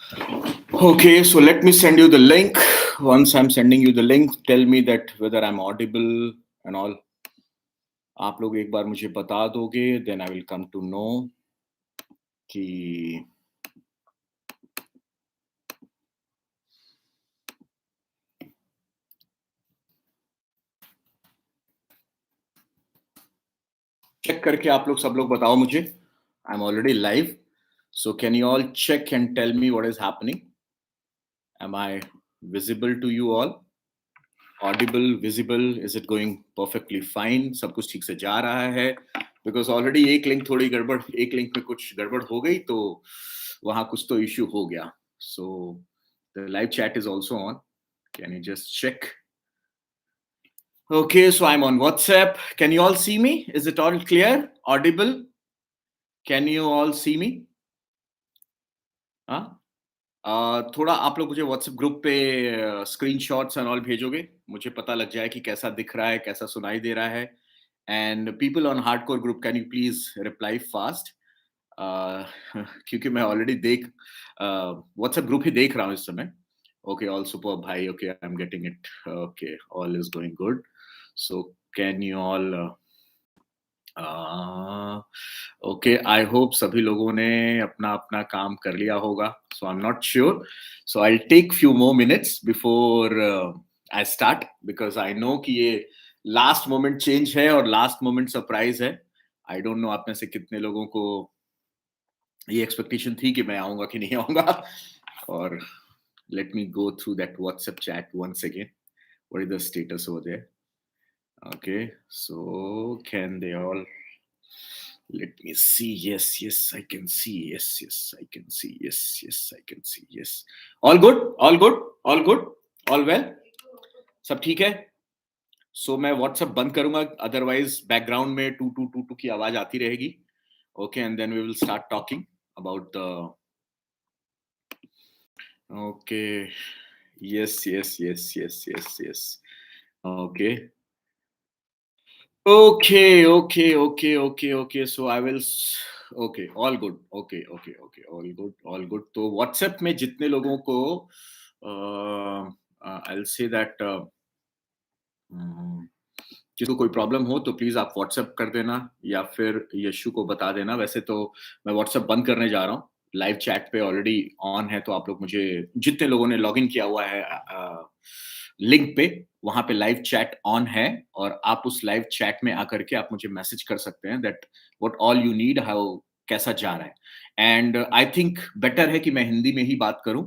Okay, so let me send you the link. Once I'm sending you the link, tell me that whether I'm audible and all. आप लोग एक बार मुझे बता दोगे, then I will come to know कि check करके आप लोग सब लोग बताओ मुझे. I'm already live. So can you all check and tell me what is happening? Am I visible to you all? Audible, visible, is it going perfectly fine? सब कुछ ठीक से जा रहा है? Because already एक लिंक थोड़ी गड़बड़, एक लिंक में कुछ गड़बड़ हो गई तो वहाँ कुछ तो इश्यू हो गया. So the live chat is also on. Can you just check? Okay, so I'm on WhatsApp. Can you all see me? Is it all clear? Audible? Can you all see me? हाँ? थोड़ा आप लोग मुझे WhatsApp group पे screenshots and all भेजोगे, मुझे पता लग जाए कि कैसा दिख रहा है, कैसा सुनाई दे रहा है. And people on hardcore group, can you please reply fast, क्योंकि मैं ऑलरेडी देख व्हाट्सएप ग्रुप ही देख रहा हूँ इस समय. ओके, ऑल सुपर भाई. Okay, I am getting it. Okay, all is going good. So can you all okay, I hope सभी लोगों ने अपना अपना काम कर लिया होगा. So I am not sure, so I take few more minutes before I start, because I know कि ये लास्ट मोमेंट चेंज है और लास्ट मोमेंट सरप्राइज है. आई डोंट नो आप में से कितने लोगों को ये एक्सपेक्टेशन थी कि मैं आऊंगा कि नहीं आऊंगा. और let me go through that WhatsApp chat once again. What is the status over there? Okay, so can they all? Let me see. Yes, yes, I can see. Yes, yes, I can see. Yes, yes, I can see. Yes. All good, all good, all good, all well. सब ठीक है. So मैं WhatsApp बंद करूंगा, otherwise background में to to to to की आवाज आती रहेगी. Okay, and then we will start talking about the. Okay. Yes, yes, yes, yes, yes, yes. Okay. Okay, okay, okay, okay, okay. So I will. Okay, all good. Okay, okay, okay, all good, all good. तो WhatsApp में जितने लोगों को I'll say that किसी को कोई problem हो तो प्लीज आप WhatsApp कर देना या फिर यशु को बता देना. वैसे तो मैं WhatsApp बंद करने जा रहा हूँ. लाइव चैट पे ऑलरेडी ऑन है, तो आप लोग मुझे जितने लोगों ने लॉगिन किया हुआ है लिंक पे, वहां पे लाइव चैट ऑन है और आप उस लाइव चैट में आकर के आप मुझे मैसेज कर सकते हैं that what all you need, how कैसा जा रहा है. एंड आई थिंक बेटर है कि मैं हिंदी में ही बात करूं,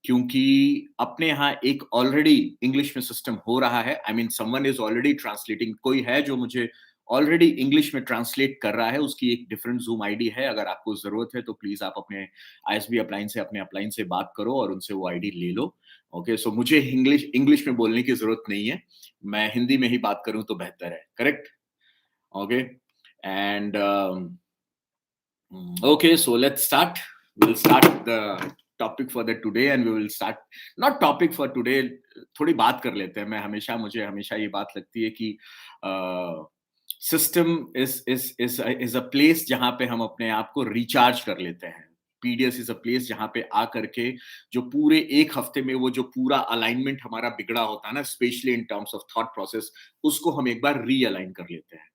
क्योंकि अपने यहाँ एक ऑलरेडी इंग्लिश में सिस्टम हो रहा है. I mean someone is already translating. कोई है जो मुझे ऑलरेडी इंग्लिश में ट्रांसलेट कर रहा है. उसकी एक डिफरेंट जूम आईडी है. अगर आपको जरूरत है तो प्लीज आप अपने आईएसबी अपलाइन से अपने अपलाइन से बात करो और उनसे वो आईडी ले लो. ओके, सो मुझे इंग्लिश में बोलने की जरूरत नहीं है. मैं हिंदी में ही बात करूं तो बेहतर है. Correct? Okay, and okay, so let's start. We'll start the topic for the today and we will start. Not topic for today, थोड़ी बात कर लेते हैं. मुझे हमेशा ये बात लगती है कि सिस्टम इज अ प्लेस जहां पे हम अपने आप को रिचार्ज कर लेते हैं. पीडीएस इज अ प्लेस जहां पे आ करके जो पूरे एक हफ्ते में वो जो पूरा अलाइनमेंट हमारा बिगड़ा होता है ना, specially in terms of thought process, उसको हम एक बार रीअलाइन कर लेते हैं.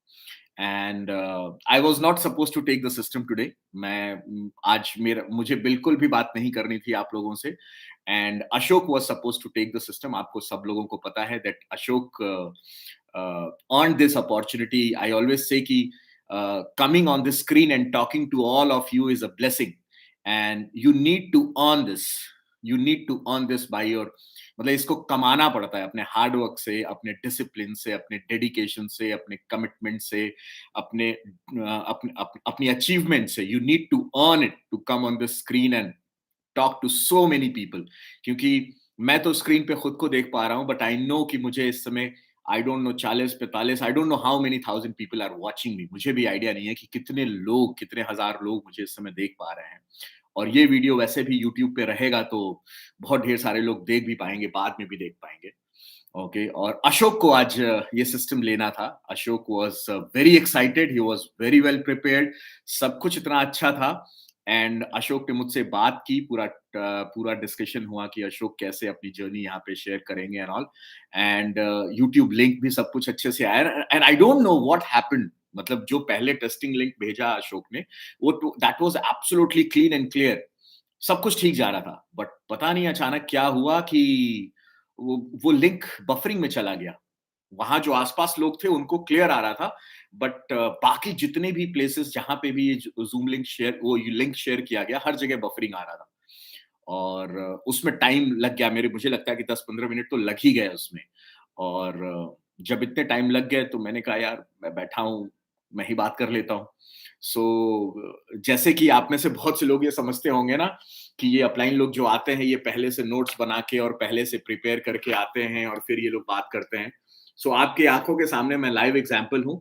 And I was not suppose to take the system today. मैं आज मुझे बिल्कुल भी बात नहीं करनी थी आप लोगों से. And Ashok was suppose to take the system. आपको सब लोगों को पता है that Ashok on this opportunity, I always say कि coming on this screen and talking to all of you is a blessing, and you need to earn this. You need to earn this by your, मतलब इसको कमाना पड़ता है अपने hard work से, अपने discipline से, अपने डेडिकेशन से, अपने कमिटमेंट से, अपने अपनी अचीवमेंट से. You need to earn it to come on the screen and talk to so many people. क्योंकि मैं तो स्क्रीन पे खुद को देख पा रहा हूं, बट आई नो कि मुझे इस समय I don't know 40-45, I don't know how many thousand people are watching me. मुझे भी आइडिया नहीं है कि कितने लोग, कितने हजार लोग मुझे इस समय देख पा रहे हैं. और ये वीडियो वैसे भी यूट्यूब पे रहेगा तो बहुत ढेर सारे लोग देख भी पाएंगे, बाद में भी देख पाएंगे. ओके, और अशोक को आज ये सिस्टम लेना था. Ashok was very excited, he was very well prepared. सब कुछ इतना अच्छा था एंड अशोक ने मुझसे बात की, पूरा डिस्कशन हुआ कि अशोक कैसे अपनी जर्नी यहाँ पे शेयर करेंगे and all. And YouTube link भी सब कुछ अच्छे से आया and I don't know what happened. मतलब जो पहले टेस्टिंग लिंक भेजा अशोक ने, वो that was absolutely clean and clear, सब कुछ ठीक जा रहा था। बट पता नहीं अचानक क्या हुआ कि वो लिंक बफरिंग में चला गया। वहाँ जो आस-पास लोग थे उनको क्लियर आ रहा था, बट बाकी जितने भी प्लेसेस जहाँ पे भी ये ज़ूम लिंक शेयर किया गया, हर जगह बफरिंग आ रहा था। और उसमें टाइम लग गया, मेरे मुझे लगता है कि 10-15 मिनट तो लग ही गए उसमें। और जब इतने टाइम लग गए तो मैंने कहा यार मैं बैठा हूँ, मैं ही बात कर लेता हूँ। जैसे कि आप में से बहुत से लोग ये समझते होंगे ना कि ये अपलाइन लोग जो आते हैं, ये पहले से नोट्स बना के और पहले से प्रिपेयर करके आते हैं और फिर ये लोग बात करते हैं। आपकी आँखों के सामने मैं लाइव एग्ज़ाम्पल हूँ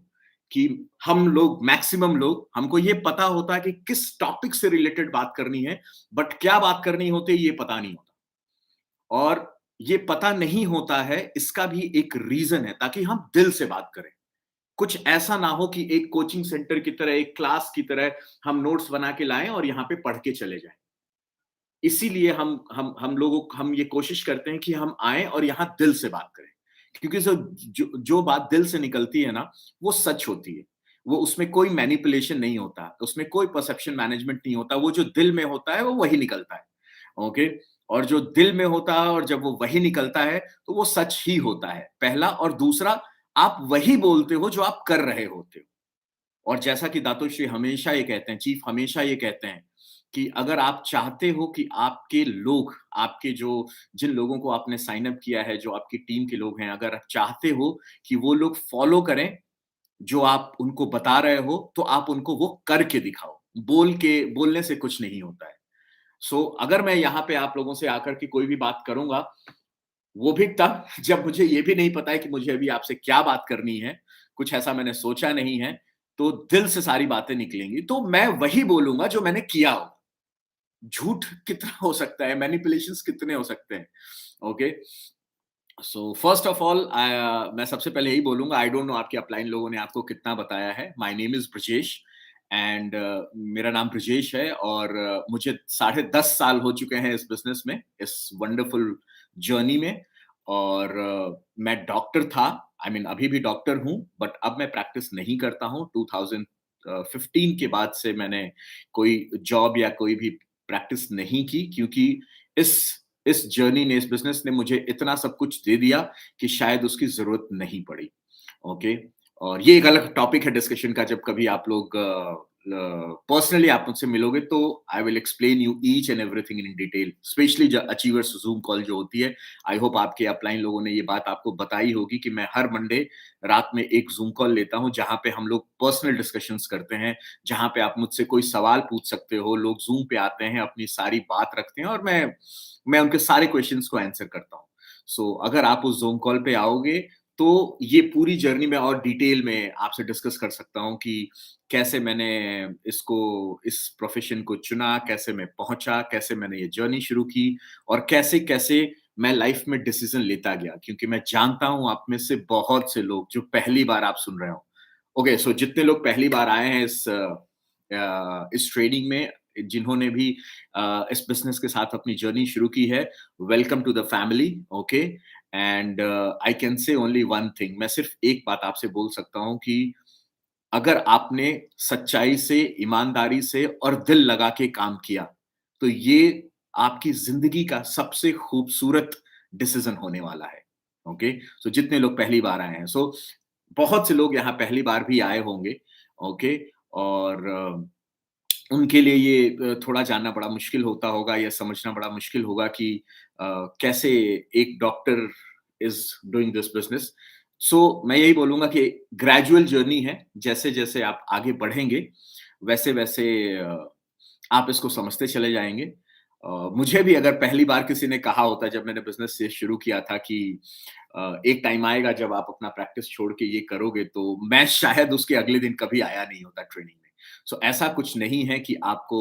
कि हम लोग, मैक्सिमम लोग, हमको ये पता होता है कि किस टॉपिक से रिलेटेड बात करनी है, बट क्या बात करनी होती है ये पता नहीं होता। और ये पता नहीं होता है, इसका भी एक रीज़न है ताकि हम दिल से बात करें। कुछ ऐसा ना हो कि एक कोचिंग सेंटर की तरह, एक क्लास की तरह हम नोट्स बना के लाएँ और यहाँ पे पढ़ के चले जाएँ। इसीलिए हम ये कोशिश करते हैं कि हम आएँ और यहाँ दिल से बात करें। क्योंकि जो बात दिल से निकलती है ना, वो सच होती है। वो उसमें कोई मैनिपुलेशन नहीं होता, उसमें कोई परसेप्शन मैनेजमेंट नहीं होता, वो जो दिल में होता है, वो वही निकलता है। ओके? और जो दिल में होता है और जब वो वही निकलता है, तो वो सच ही होता है, पहला। और दूसरा, आप वही बोलते हो जो आप कर रहे होते हो। और जैसा कि दातोश्री हमेशा ये कहते हैं, चीफ हमेशा ये कहते हैं कि अगर आप चाहते हो कि आपके लोग, आपके जो जिन लोगों को आपने साइन अप किया है, जो आपकी टीम के लोग हैं, अगर आप चाहते हो कि वो लोग फॉलो करें, जो आप उनको बता रहे हो, तो आप उनको वो करके दिखाओ। बोलने से कुछ नहीं होता है। अगर मैं यहाँ पे आप लोगों से आकर के कोई भी बात करूँगा, वो भी तब जब मुझे ये भी नहीं पता है कि मुझे अभी आपसे क्या बात करनी है, कुछ ऐसा मैंने सोचा नहीं है, तो दिल से सारी बातें निकलेंगी, तो मैं वही बोलूँगा जो मैंने किया हो। झूठ कितना हो सकता है, मैनिपुलेशंस कितने हो सकते हैं, ओके? फर्स्ट ऑफ ऑल मैं सबसे पहले यही बोलूँगा, आई डोंट नो आपके अपलाइन लोगों ने आपको कितना बताया है। My name is Brajesh and मेरा नाम ब्रजेश है और मुझे साढ़े 10 साल हो चुके हैं इस बिज़नेस में, इस वंडरफुल जर्नी में। और मैं डॉक्टर था, आई मीन अभी भी डॉक्टर हूँ, बट अब मैं प्रैक्टिस नहीं करता हूँ। 2015 के बाद से मैंने कोई जॉब या कोई भी प्रैक्टिस नहीं की, क्योंकि इस इस जर्नी ने, इस बिज़नेस ने मुझे इतना सब कुछ दे दिया कि शायद उसकी ज़रूरत नहीं पड़ी, ओके? और ये एक अलग टॉपिक है डिस्कशन का, जब कभी आप लोग पर्सनली आप मुझसे मिलोगे तो I will explain you each and everything in detail, specially ज अचीवर्स ज़ूम कॉल जो होती है। आई होप आपके अपलाइन लोगों ने ये बात आपको बताई होगी कि मैं हर मंडे रात में एक ज़ूम कॉल लेता हूँ, जहाँ पे हम लोग पर्सनल डिस्कशंस करते हैं, जहाँ पे आप मुझसे कोई सवाल पूछ सकते हो। लोग ज़ूम पे आते हैं, अपनी सारी बात रखते हैं और मैं उनके सारे क्वेश्चन्स को आंसर करता हूँ। अगर आप उस ज़ूम कॉल पे आओगे, तो ये पूरी जर्नी में और डिटेल में आपसे डिस्कस कर सकता हूँ कि कैसे मैंने इस प्रोफ़ेशन को चुना, कैसे मैं पहुँचा, कैसे मैंने ये जर्नी शुरू की और कैसे-कैसे मैं लाइफ़ में डिसीज़न लेता गया। क्योंकि मैं जानता हूँ आप में से बहुत से लोग जो पहली बार आप सुन रहे हो। ओके, जितने लोग पहली बार आए हैं इस ट्रेनिंग में, जिन्होंने भी इस बिज़नेस के साथ अपनी जर्नी शुरू की है, welcome to the family, okay? And I can say only one thing, मैं सिर्फ़ एक बात आपसे बोल सकता हूँ कि अगर आपने सच्चाई से, ईमानदारी से और दिल लगा के काम किया, तो ये आपकी ज़िंदगी का सबसे खूबसूरत डिसीज़न होने वाला है, ओके? जितने लोग पहली बार आए हैं, बहुत से लोग यहाँ पहली बार भी आए होंगे, ओके? और उनके लिए ये थोड़ा जानना बड़ा मुश्किल होता होगा या समझना बड़ा मुश्किल होगा कि कैसे एक doctor is doing this business. मैं यही बोलूँगा कि ग्रेजुअल जर्नी है, जैसे-जैसे आप आगे बढ़ेंगे, वैसे-वैसे आप इसको समझते चले जाएँगे। मुझे भी अगर पहली बार किसी ने कहा होता जब मैंने बिज़नेस ये शुरू किया था कि एक टाइम आएगा जब आप अपना प्रैक्टिस छोड़ के ये करोगे, तो मैं शायद उसके अगले दिन कभी आया नहीं होता ट्रेनिंग में। ऐसा कुछ नहीं है कि आपको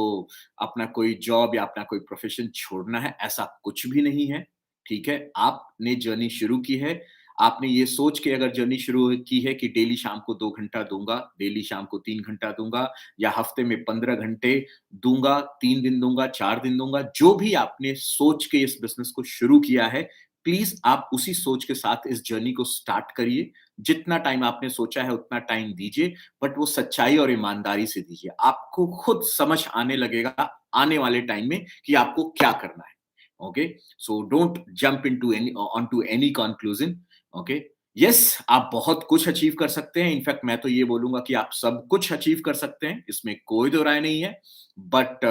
अपना कोई जॉब या अपना कोई प्रोफ़ेशन छोड़ना है, ऐसा कुछ भी नहीं है, ठीक है? आपने जर्नी शुरू की है, आपने ये सोच के अगर जर्नी शुरू की है कि डेली शाम को 2 घंटा दूँगा, डेली शाम को 3 घंटा दूँगा या हफ्ते में 15 घंटे दूँगा, 3 दिन दूँगा, 4 दिन दूँगा, जो भी आपने सोच के इस बिज़नेस को शुरू किया है, प्लीज़ आप उसी सोच के साथ इस जर्नी को स्टार्ट करिए। जितना टाइम आपने सोचा है उतना टाइम दीजिए, बट वो सच्चाई और ईमानदारी से दीजिए। आपको खुद समझ आने लगेगा आने वाले टाइम में कि आपको क्या करना है। Okay? So don't jump into any onto any conclusion. Okay? Yes, आप बहुत कुछ अचीव कर सकते हैं। इनफैक्ट मैं तो ये बोलूँगा कि आप सब कुछ अचीव कर सकते हैं, इसमें कोई दो राय नहीं है। बट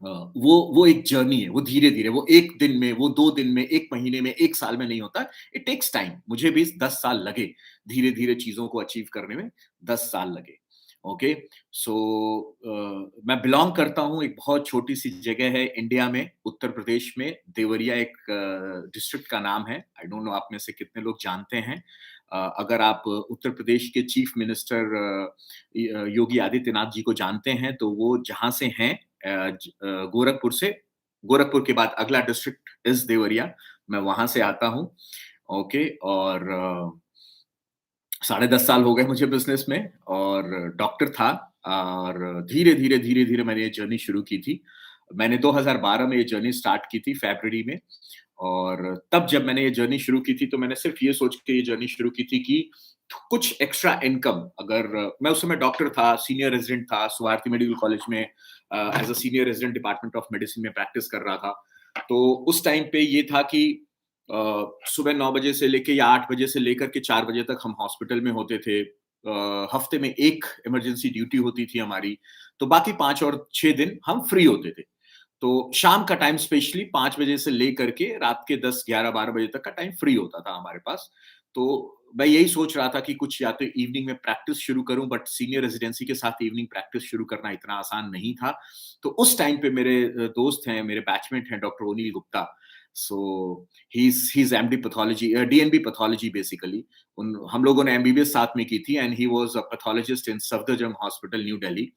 वो एक जर्नी है, वो धीरे-धीरे, वो 1 दिन में, वो 2 दिन में, 1 महीने में, 1 साल में नहीं होता। It takes time. मुझे भी 10 साल लगे, धीरे-धीरे चीज़ों को अचीव करने में 10 साल लगे। ओके? सो मैं बिलॉन्ग करता हूँ एक बहुत छोटी-सी जगह है इंडिया में, उत्तर प्रदेश में, देवरिया एक डिस्ट्रिक्ट का नाम है। आई डोंट नो आप में से कितने लोग जानते हैं। अगर आप उत्तर प्रदेश के चीफ मिनिस्टर योगी आदित्यनाथ जी को जानते हैं, तो वो जहाँ से हैं गोरखपुर से, गोरखपुर के बाद अगला डिस्ट्रिक्ट इज़ देवरिया, मैं वहाँ से आता हूँ। ओके? और साढ़े 10 साल हो गए मुझे बिज़नेस में और डॉक्टर था और धीरे-धीरे, धीरे-धीरे मैंने ये जर्नी शुरू की थी। मैंने 2012 में ये जर्नी स्टार्ट की थी फ़रवरी में और तब जब मैंने ये जर्नी शुरू की थी, तो मैंने सिर्फ़ ये सोच के ये जर्नी शुरू की थी कि कुछ एक्स्ट्रा इनकम अगर मैं उस समय डॉक्टर था, सीनियर रेज़िडेंट था, स्वाति मेडिकल कॉलेज में as a senior resident department of medicine में प्रैक्टिस कर रहा था। तो उस टाइम पे ये था कि सुबह 9 बजे से लेके या 8 बजे से लेकर के 4 बजे तक हम हॉस्पिटल में होते थे। हफ्ते में 1 इमरजेंसी ड्यूटी होती थी हमारी, तो बाकी 5 और 6 दिन हम फ्री होते थे। तो शाम का टाइम स्पेशली 5 बजे से लेकर के रात के 10, 11, 12 बजे तक का टाइम फ्री होता था हमारे पास। तो मैं यही सोच रहा था कि कुछ या तो इवनिंग में प्रैक्टिस शुरू करूँ, बट सीनियर रेज़िडेंसी के साथ इवनिंग प्रैक्टिस शुरू करना इतना आसान नहीं था। तो उस टाइम पे मेरे दोस्त हैं, मेरे बैचमेट हैं doctor Onil Gupta. So he is MD pathology DNB pathology basically. उन हम लोगों ने एमबीबीएस साथ में की थी and he was a pathologist in Safdarjung hospital, New Delhi.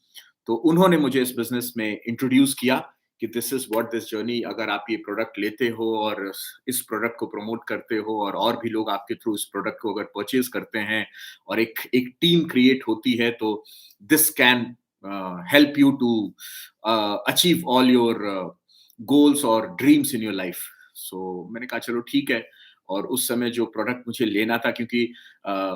तो उन्होंने मुझे इस बिज़नेस में इंट्रोड्यूस किया कि this is what this journey, अगर आप ये प्रोडक्ट लेते हो और इस प्रोडक्ट को प्रमोट करते हो और भी लोग आपके थ्रू इस प्रोडक्ट को अगर परचेज़ करते हैं और एक एक टीम क्रिएट होती है, तो this can help you to achieve all your goals और dreams in your life. So मैंने कहा चलो ठीक है। और उस समय जो प्रोडक्ट मुझे लेना था, क्योंकि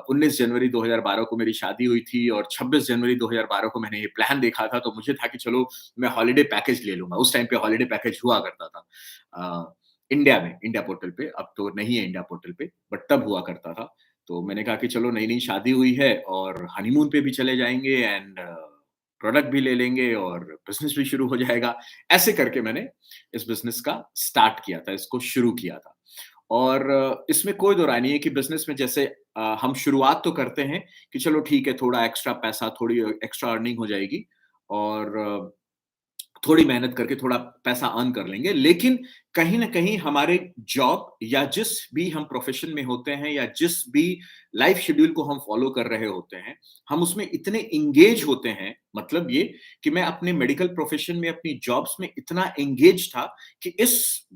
19 जनवरी 2012 को मेरी शादी हुई थी और 26 जनवरी 2012 को मैंने ये प्लान देखा था, तो मुझे था कि चलो मैं हॉलिडे पैकेज ले लूँगा। उस टाइम पे हॉलिडे पैकेज हुआ करता था इंडिया में, इंडिया पोर्टल पे, अब तो नहीं है इंडिया पोर्टल पे, बट तब हुआ करता था। तो मैंने कहा कि चलो नई-नई शादी हुई है और हनीमून पे भी चले जाएँगे एंड प्रोडक्ट भी ले लेंगे और बिज़नेस भी शुरू हो जाएगा। ऐसे करके मैंने इस बिज़नेस का स्टार्ट किया था, इसको शुरू किया था। और इसमें कोई दो राय नहीं है कि बिज़नेस में जैसे हम शुरुआत तो करते हैं कि चलो ठीक है, थोड़ा एक्स्ट्रा पैसा, थोड़ी एक्स्ट्रा अर्निंग हो जाएगी और थोड़ी मेहनत करके थोड़ा पैसा अर्न कर लेंगे। लेकिन कहीं न कहीं हमारे जॉब या जिस भी हम प्रोफ़ेशन में होते हैं या जिस भी लाइफ़ शेड्यूल को हम फ़ॉलो कर रहे होते हैं, हम उसमें इतने एंगेज होते हैं, मतलब ये कि मैं अपने मेडिकल प्रोफ़ेशन में, अपनी जॉब्स में इतना एंगेज था कि इस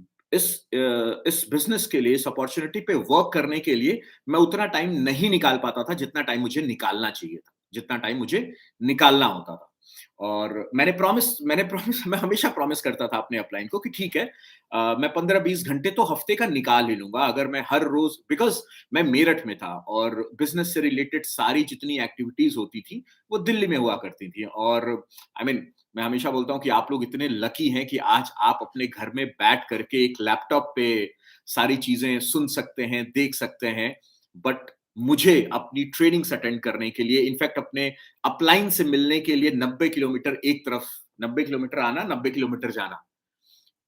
बिज़नेस के लिए, इस अपॉर्च्युनिटी पे वर्क करने के लिए मैं उतना टाइम नहीं निकाल पाता था, जितना टाइम मुझे निकालना चाहिए था, जितना टाइम मुझे निकालना होता था। और मैंने प्रॉमिस मैं हमेशा प्रॉमिस करता था अपने अपलाइन को कि ठीक है, मैं 15-20 घंटे तो हफ्ते का निकाल ही लूँगा, अगर मैं हर रोज़, बिकॉज़ मैं मेरठ में था और बिज़नेस से रिलेटेड सारी जितनी एक्टिविटीज़ होती थी, वो दिल्ली में हुआ करती थी। और आई मीन मैं हमेशा बोलता हूँ कि आप लोग इतने लकी हैं कि आज आप अपने घर में बैठ करके एक लैपटॉप पे सारी चीज़ें सुन सकते हैं, देख सकते हैं। बट मुझे अपनी ट्रेनिंग्स अटेंड करने के लिए, इनफैक्ट अपने अपलाइन से मिलने के लिए 90 किलोमीटर एक तरफ, 90 किलोमीटर आना, 90 किलोमीटर जाना,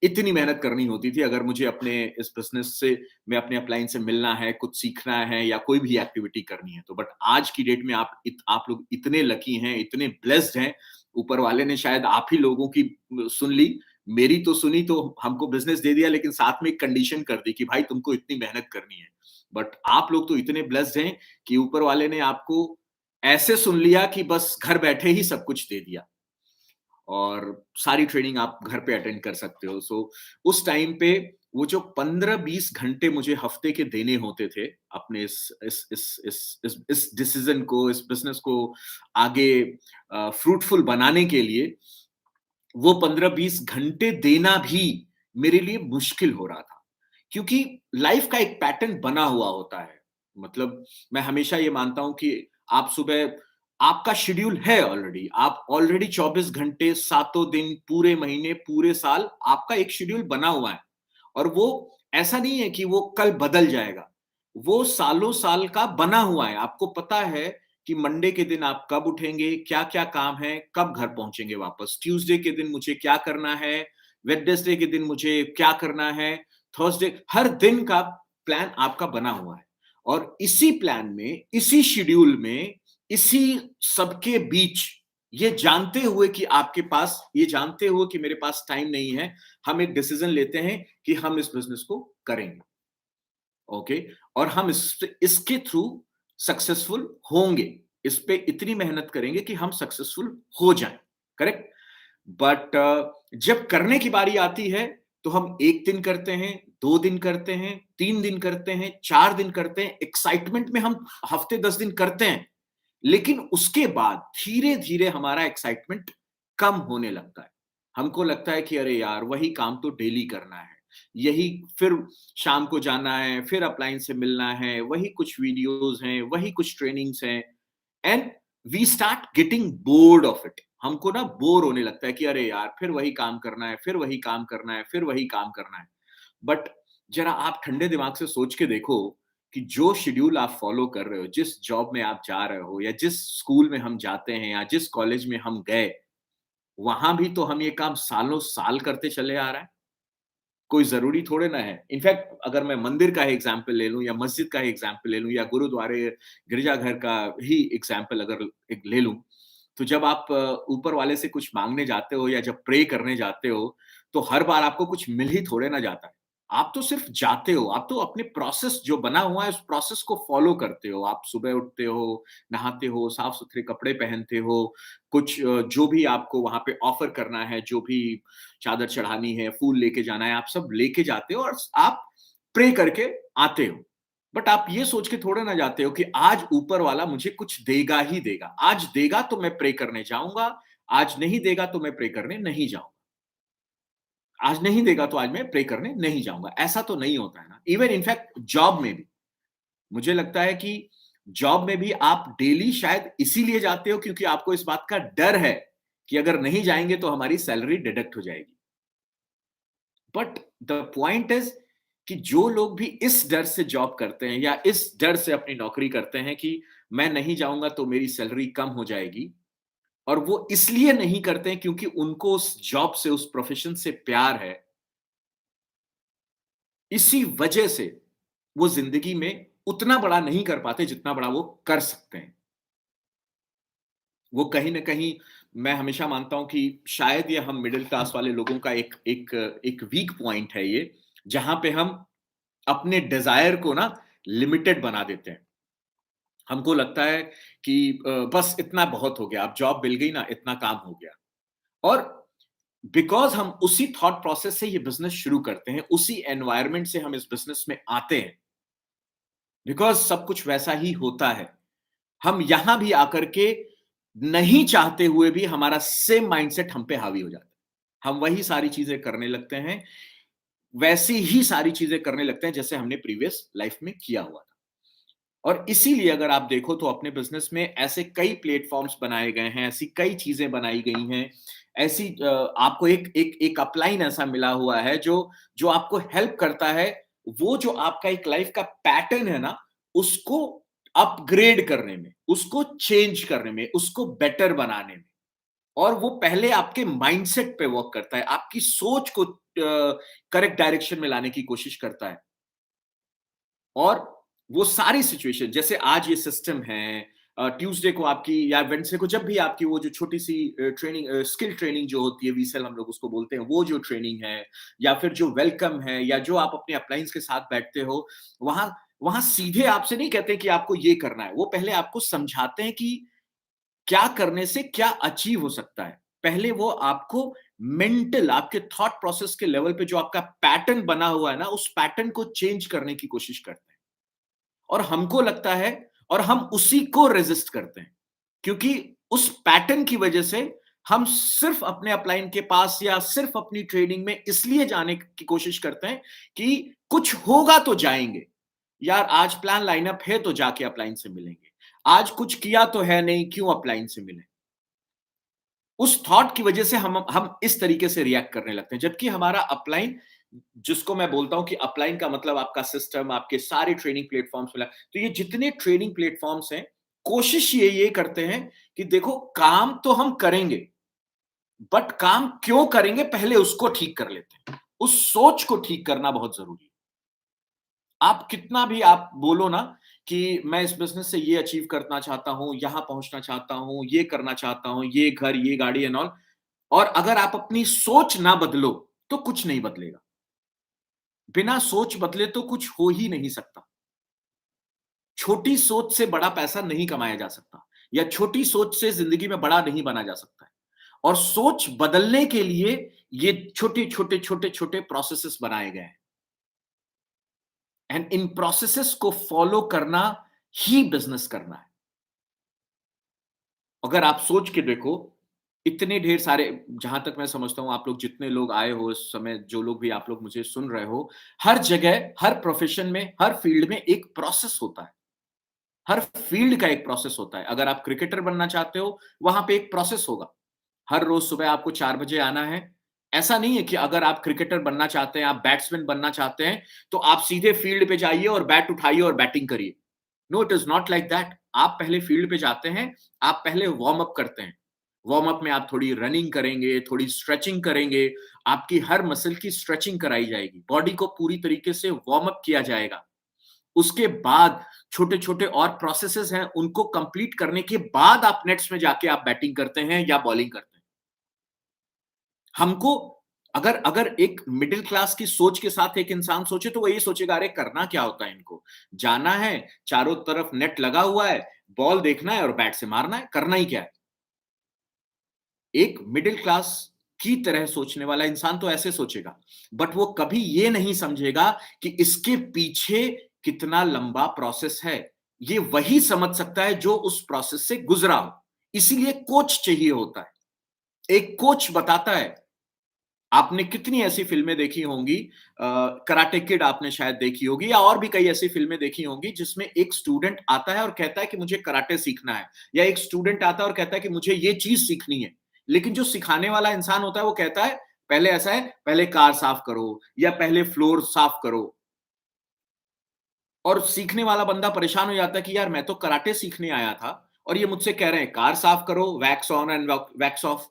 इतनी मेहनत करनी होती थी अगर मुझे अपने इस बिज़नेस से, मैं अपने अपलाइन से मिलना है, कुछ सीखना है या कोई भी एक्टिविटी करनी है। तो बट आज की डेट में आप लोग इतने लकी हैं, इतने ब्लेस्ड हैं, ऊपर वाले ने शायद आप ही लोगों की सुन ली, मेरी तो सुनी, तो हमको बिज़नेस दे दिया, लेकिन साथ में एक कंडीशन कर दी कि भाई तुमको इतनी मेहनत करनी है। बट आप लोग तो इतने ब्लेस्ड हैं कि ऊपर वाले ने आपको ऐसे सुन लिया कि बस घर बैठे ही सब कुछ दे दिया। और सारी ट्रेनिंग आप घर पे अटेंड कर सकते हो। सो उस टाइम पे वो जो 15-20 घंटे मुझे हफ्ते के देने होते थे अपने इस डिसीजन को, इस बिज़नेस को आगे फ्रूटफुल बनाने के लिए, वो 15-20 घंटे देना भी मेरे लिए मुश्किल हो रहा था। क्योंकि लाइफ का एक पैटर्न बना हुआ होता है। मतलब मैं हमेशा ये मानता हूँ कि आप सुबह आपका शेड्यूल है ऑलरेडी। आप ऑलरेडी 24 घंटे, सातों दिन, पूरे महीने, पूरे साल आपका एक शेड्यूल बना हुआ है। और वो ऐसा नहीं है कि वो कल बदल जाएगा। वो सालों साल का बना हुआ है। आपको पता है कि मंडे के दिन आप कब उठेंगे, क्या-क्या काम है, कब घर पहुँचेंगे वापस। ट्यूसडे के दिन मुझे क्या करना है, वेडनेसडे के दिन मुझे क्या करना है, थर्सडे, हर दिन का प्लान आपका बना हुआ है। और इसी प्लान में, इसी शेड्यूल में, इसी सबके बीच ये जानते हुए कि मेरे पास टाइम नहीं है, हम एक डिसीजन लेते हैं कि हम इस बिज़नेस को करेंगे। ओके? और हम इसके थ्रू सक्सेसफुल होंगे। इस पे इतनी मेहनत करेंगे कि हम सक्सेसफुल हो जाएँ। करेक्ट? बट जब करने की बारी आती है, तो हम 1 दिन करते हैं, 2 दिन करते हैं, 3 दिन करते हैं, 4 दिन करते हैं, एक्साइटमेंट में हम हफ्ते 10 दिन करते हैं। लेकिन उसके बाद धीरे-धीरे हमारा एक्साइटमेंट कम होने लगता है। हमको लगता है कि अरे यार! वही काम तो डेली करना है। यही फिर शाम को जाना है, फिर अपलाइन से मिलना है, वही कुछ वीडियोज़ हैं, वही कुछ ट्रेनिंग्स हैं। And we start getting bored of it. हमको ना बोर होने लगता है कि अरे यार! फिर वही काम करना है, फिर वही काम करना है, फिर वही काम करना है। बट ज़रा आप ठंडे दिमाग से सोच के देखो कि जो शेड्यूल आप फ़ॉलो कर रहे हो, जिस जॉब में आप जा रहे हो या जिस स्कूल में हम जाते हैं या जिस कॉलेज में हम गए, वहाँ भी तो हम ये काम सालों-साल करते चले आ रहे हैं। कोई ज़रूरी थोड़े ना है। इनफैक्ट अगर मैं मंदिर का ही एग्ज़ाम्पल ले लूँ या मस्जिद का ही एग्ज़ाम्पल ले लूँ या गुरुद्वारे, गिरजाघर का ही एग्ज़ाम्पल अगर एक ले लूँ, तो जब आप ऊपर वाले से कुछ माँगने जाते हो या जब प्रे करने जाते हो, तो हर बार आपको कुछ मिल ही थोड़े ना जाता है। आप तो सिर्फ़ जाते हो, आप तो अपने प्रोसेस जो बना हुआ है, उस प्रोसेस को फ़ॉलो करते हो। आप सुबह उठते हो, नहाते हो, साफ-सुथरे कपड़े पहनते हो, कुछ जो भी आपको वहाँ पे ऑफ़र करना है, जो भी चादर चढ़ानी है, फूल लेके जाना है, आप सब लेके जाते हो और आप प्रे करके आते हो। बट आप ये सोच के थोड़े ना जाते हो कि आज ऊपर वाला मुझे कुछ देगा ही देगा। आज देगा तो मैं प्रे करने जाऊँगा, आज नहीं देगा तो मैं प्रे करने नहीं जाऊँगा। आज नहीं देगा तो आज मैं प्रे करने नहीं जाऊँगा। ऐसा तो नहीं होता है ना। इवन इनफैक्ट जॉब में भी, मुझे लगता है कि जॉब में भी आप डेली शायद इसीलिए जाते हो क्योंकि आपको इस बात का डर है कि अगर नहीं जाएँगे तो हमारी सैलरी डिडक्ट हो जाएगी। बट द पॉइंट इज कि जो लोग भी इस डर से जॉब करते हैं या इस डर से अपनी नौकरी करते हैं कि मैं नहीं जाऊंगा तो मेरी सैलरी कम हो जाएगी, और वो इसलिए नहीं करते हैं क्योंकि उनको उस जॉब से, उस प्रोफेशन से प्यार है, इसी वजह से वो जिंदगी में उतना बड़ा नहीं कर पाते जितना बड़ा वो कर सकते हैं। वो कहीं न कहीं, मैं हमेशा मानता हूँ कि शायद ये हम मिडल क्लास वाले लोगों का एक एक एक वीक पॉइंट है ये, जहाँ पे हम अपने डिज़ायर को ना लिमिटेड बना देते हैं। हमको लगता है कि बस इतना बहुत हो गया, अब जॉब मिल गई ना, इतना काम हो गया। और बिकॉज़ हम उसी थॉट प्रोसेस से ये बिज़नेस शुरू करते हैं, उसी एनवायरनमेंट से हम इस बिज़नेस में आते हैं, बिकॉज़ सब कुछ वैसा ही होता है। हम यहां भी आकर के नहीं चाहते हुए भी हमारा सेम माइंडसेट हम पे हावी हो जाता है। हम वही सारी चीजें करने लगते हैं, वैसी ही सारी चीजें करने लगते हैं जैसे हमने प्रीवियस लाइफ में किया हुआ था। और इसीलिए अगर आप देखो तो अपने बिजनेस में ऐसे कई प्लेटफॉर्म्स बनाए गए हैं, ऐसी कई चीजें बनाई गई हैं, ऐसी आपको एक एक एक अपलाइन ऐसा मिला हुआ है जो जो आपको हेल्प करता है, वो जो आपका एक लाइफ का पैटर्न है ना, उसको अपग्रेड करने में, उसको चेंज करने में, उसको बेटर बनाने में। और वो पहले आपके माइंडसेट पे वर्क करता है, आपकी सोच को करेक्ट डायरेक्शन में लाने की कोशिश करता है। और वो सारी सिचुएशन, जैसे आज ये सिस्टम है, ट्यूसडे को आपकी या वेडनेसडे को जब भी आपकी वो जो छोटी-सी ट्रेनिंग, स्किल ट्रेनिंग जो होती है, वीसेल हम लोग उसको बोलते हैं, वो जो ट्रेनिंग है या फिर जो वेलकम है या जो आप अपने अपलाइंस के साथ बैठते हो, वहाँ वहाँ सीधे आपसे नहीं कहते कि आपको ये करना है। वो पहले आपको समझाते हैं कि क्या करने से क्या अचीव हो सकता है। पहले वो आपको मेंटल, आपके थॉट प्रोसेस के लेवल पे जो आपका पैटर्न बना हुआ है ना, उस पैटर्न को चेंज करने की कोशिश करते हैं। और हमको लगता है और हम उसी को रेजिस्ट करते हैं, क्योंकि उस पैटर्न की वजह से हम सिर्फ अपने अपलाइन के पास या सिर्फ अपनी ट्रेनिंग में इसलिए जाने की कोशिश करते हैं कि कुछ होगा तो जाएंगे। यार आज प्लान लाइनअप है तो जाके अपलाइन से मिलेंगे, आज कुछ किया तो है नहीं, क्यों अपलाइन से मिले। उस थॉट की वजह से हम इस तरीके से रिएक्ट करने लगते हैं, जबकि हमारा अपलाइन, जिसको मैं बोलता हूं कि अपलाइन का मतलब आपका सिस्टम, आपके सारे ट्रेनिंग प्लेटफॉर्म्स मिला, तो ये जितने ट्रेनिंग प्लेटफॉर्म्स हैं, कोशिश ये करते हैं कि देखो काम तो हम करेंगे, बट काम क्यों करेंगे पहले उसको ठीक कर लेते हैं। उस सोच को ठीक करना बहुत जरूरी है। आप कितना भी आप बोलो ना कि मैं इस बिजनेस से ये अचीव करना चाहता हूं, यहां पहुंचना चाहता हूं, ये करना चाहता हूं, ये घर, ये गाड़ी एंड ऑल, और अगर आप अपनी सोच ना बदलो तो कुछ नहीं बदलेगा। बिना सोच बदले तो कुछ हो ही नहीं सकता। छोटी सोच से बड़ा पैसा नहीं कमाया जा सकता, या छोटी सोच से जिंदगी में बड़ा नहीं बना जा सकता है। और सोच बदलने के लिए ये छोटे छोटे छोटे छोटे प्रोसेसेस बनाए गए हैं, एंड इन प्रोसेसेस को फॉलो करना ही बिजनेस करना है। अगर आप सोच के देखो, इतने ढेर सारे, जहां तक मैं समझता हूं, आप लोग जितने लोग आए हो इस समय, जो लोग भी आप लोग मुझे सुन रहे हो, हर जगह, हर प्रोफेशन में, हर फील्ड में एक प्रोसेस होता है। हर फील्ड का एक प्रोसेस होता है। अगर आप क्रिकेटर बनना चाहते हो, वहां पे एक प्रोसेस होगा। हर रोज सुबह आपको 4 बजे आना है। ऐसा नहीं है कि अगर आप क्रिकेटर बनना चाहते हैं, आप बैट्समैन बनना चाहते हैं, तो आप सीधे फील्ड पे जाइए और बैट उठाइए और बैटिंग करिए। No, it is not like that. आप पहले फील्ड पे जाते हैं, आप पहले वार्म अप करते हैं। वार्म अप में आप थोड़ी रनिंग करेंगे, थोड़ी स्ट्रेचिंग करेंगे, आपकी हर मसल की स्ट्रेचिंग कराई जाएगी, बॉडी को पूरी तरीके से वार्म अप किया जाएगा। उसके बाद छोटे-छोटे और प्रोसेसेस हैं, उनको कंप्लीट करने के बाद आप नेट्स में जाके आप बैटिंग करते हैं या बॉलिंग करते हैं। हमको, अगर अगर एक मिडिल क्लास की सोच के साथ एक इंसान सोचे, तो वो ये सोचेगा, अरे करना क्या होता है इनको? जाना है, चारों तरफ नेट लगा हुआ है, बॉल देखना है और बैट से मारना है, करना ही क्या है? एक मिडिल क्लास की तरह सोचने वाला इंसान तो ऐसे सोचेगा, बट वो कभी ये नहीं समझेगा कि इसके पीछे कितना लंबा प्रोसेस है। ये वही समझ सकता है जो उस प्रोसेस से गुजरा हो। इसीलिए कोच चाहिए होता है। एक कोच बताता है। आपने कितनी ऐसी फिल्में देखी होंगी, कराटे किड आपने शायद देखी होगी, या और भी कई ऐसी फिल्में देखी होंगी जिसमें एक स्टूडेंट आता है और कहता है कि मुझे कराटे सीखना है, या एक स्टूडेंट आता है और कहता है कि मुझे ये चीज सीखनी है। लेकिन जो सिखाने वाला इंसान होता है वो कहता है, पहले ऐसा है, पहले कार साफ करो या पहले फ्लोर साफ करो। और सीखने वाला बंदा परेशान हो जाता है कि यार मैं तो कराटे सीखने आया था, और ये मुझसे कह रहे हैं कार साफ करो, wax on and wax of.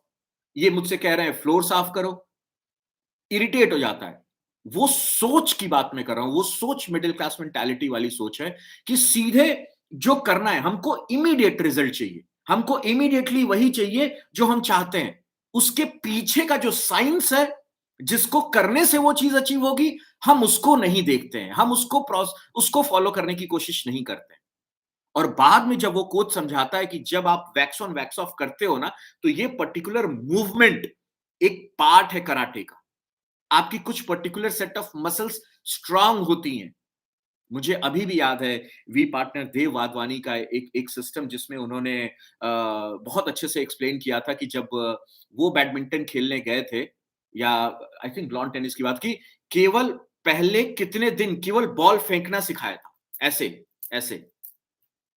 ये मुझसे कह रहे हैं फ्लोर साफ करो। इरिटेट हो जाता है। वो सोच की बात मैं कर रहा हूं, वो सोच मिडिल क्लास मेंटालिटी वाली सोच है कि सीधे जो करना है, हमको इमीडिएट रिजल्ट चाहिए, हमको इमीडिएटली वही चाहिए जो हम चाहते हैं। उसके पीछे का जो साइंस है, जिसको करने से वो चीज अचीव होगी, हम उसको नहीं देखते हैं, हम उसको फॉलो करने की कोशिश नहीं करते हैं। और बाद में जब वो कोच समझाता है कि जब आप वैक्स ऑन वैक्स ऑफ करते हो ना, तो ये पर्टिकुलर मूवमेंट एक पार्ट है कराटे का। आपकी कुछ particular set of muscles strong होती हैं। मुझे अभी भी याद है, वी पार्टनर देव वाधवानी का एक एक सिस्टम, जिसमें उन्होंने बहुत अच्छे से एक्सप्लेन किया था कि जब वो बैडमिंटन खेलने गए थे, या आई थिंक लॉन टेनिस की बात की, केवल पहले कितने दिन केवल बॉल फेंकना सिखाया था, ऐसे ऐसे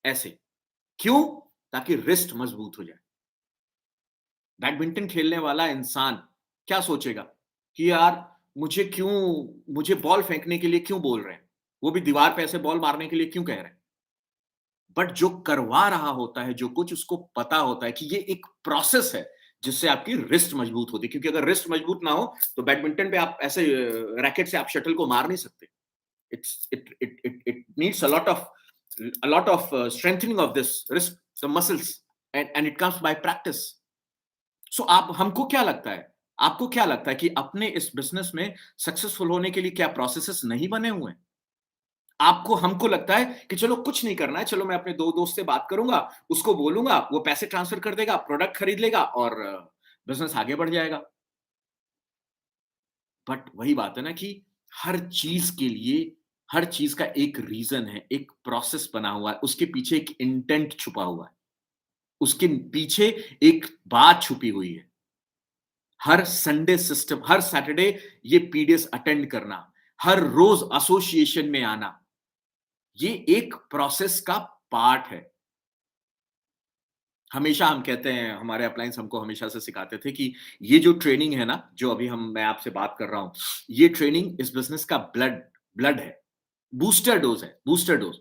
ऐसे। क्यों? ताकि रिस्ट मजबूत हो जाए। बैडमिंटन खेलने वाला इंसान क्या सोचेगा कि यार मुझे बॉल फेंकने के लिए क्यों बोल रहे हैं, वो भी दीवार पे ऐसे बॉल मारने के लिए क्यों कह रहे हैं। बट जो करवा रहा होता है, जो कुछ उसको पता होता है कि ये एक प्रोसेस है जिससे आपकी रिस्ट मजबूत होती है, क्योंकि अगर रिस्ट मजबूत ना हो तो बैडमिंटन पे आप ऐसे रैकेट से आप शटल को मार नहीं सकते। It needs a lot of strengthening of this wrist, the muscles, and it comes by practice. So आप हमको क्या लगता है, आपको क्या लगता है कि अपने इस बिजनेस में सक्सेसफुल होने के लिए क्या प्रोसेसेस नहीं बने हुए हैं? आपको हमको लगता है कि चलो कुछ नहीं करना है, चलो मैं अपने 2 दोस्त से बात करूंगा, उसको बोलूंगा, वो पैसे ट्रांसफर कर देगा, प्रोडक्ट खरीद लेगा और बिज़नेस आगे बढ़ जाएगा। बट वही बात है ना कि हर चीज़ के लिए हर चीज़ का एक रीज़न है, एक प्रोसेस बना हुआ है, उसके पीछे एक इंटेंट छुपा हुआ है, उसके पीछे एक बात छुपी हुई है। हर सैटरडे ये पीडीएस अटेंड करना, हर रोज़ एसोसिएशन में आना, ये एक प्रोसेस का पार्ट है। हमेशा हम कहते हैं, हमारे अपलायंस हमको हमेशा से सिखाते थे कि ये जो ट्रेनिंग है ना, जो अभी मैं आपसे बात कर रहा हूँ, ये ट्रेनिंग इस बिज़नेस का ब्लड ब्लड है, बूस्टर डोज़ है, बूस्टर डोज़।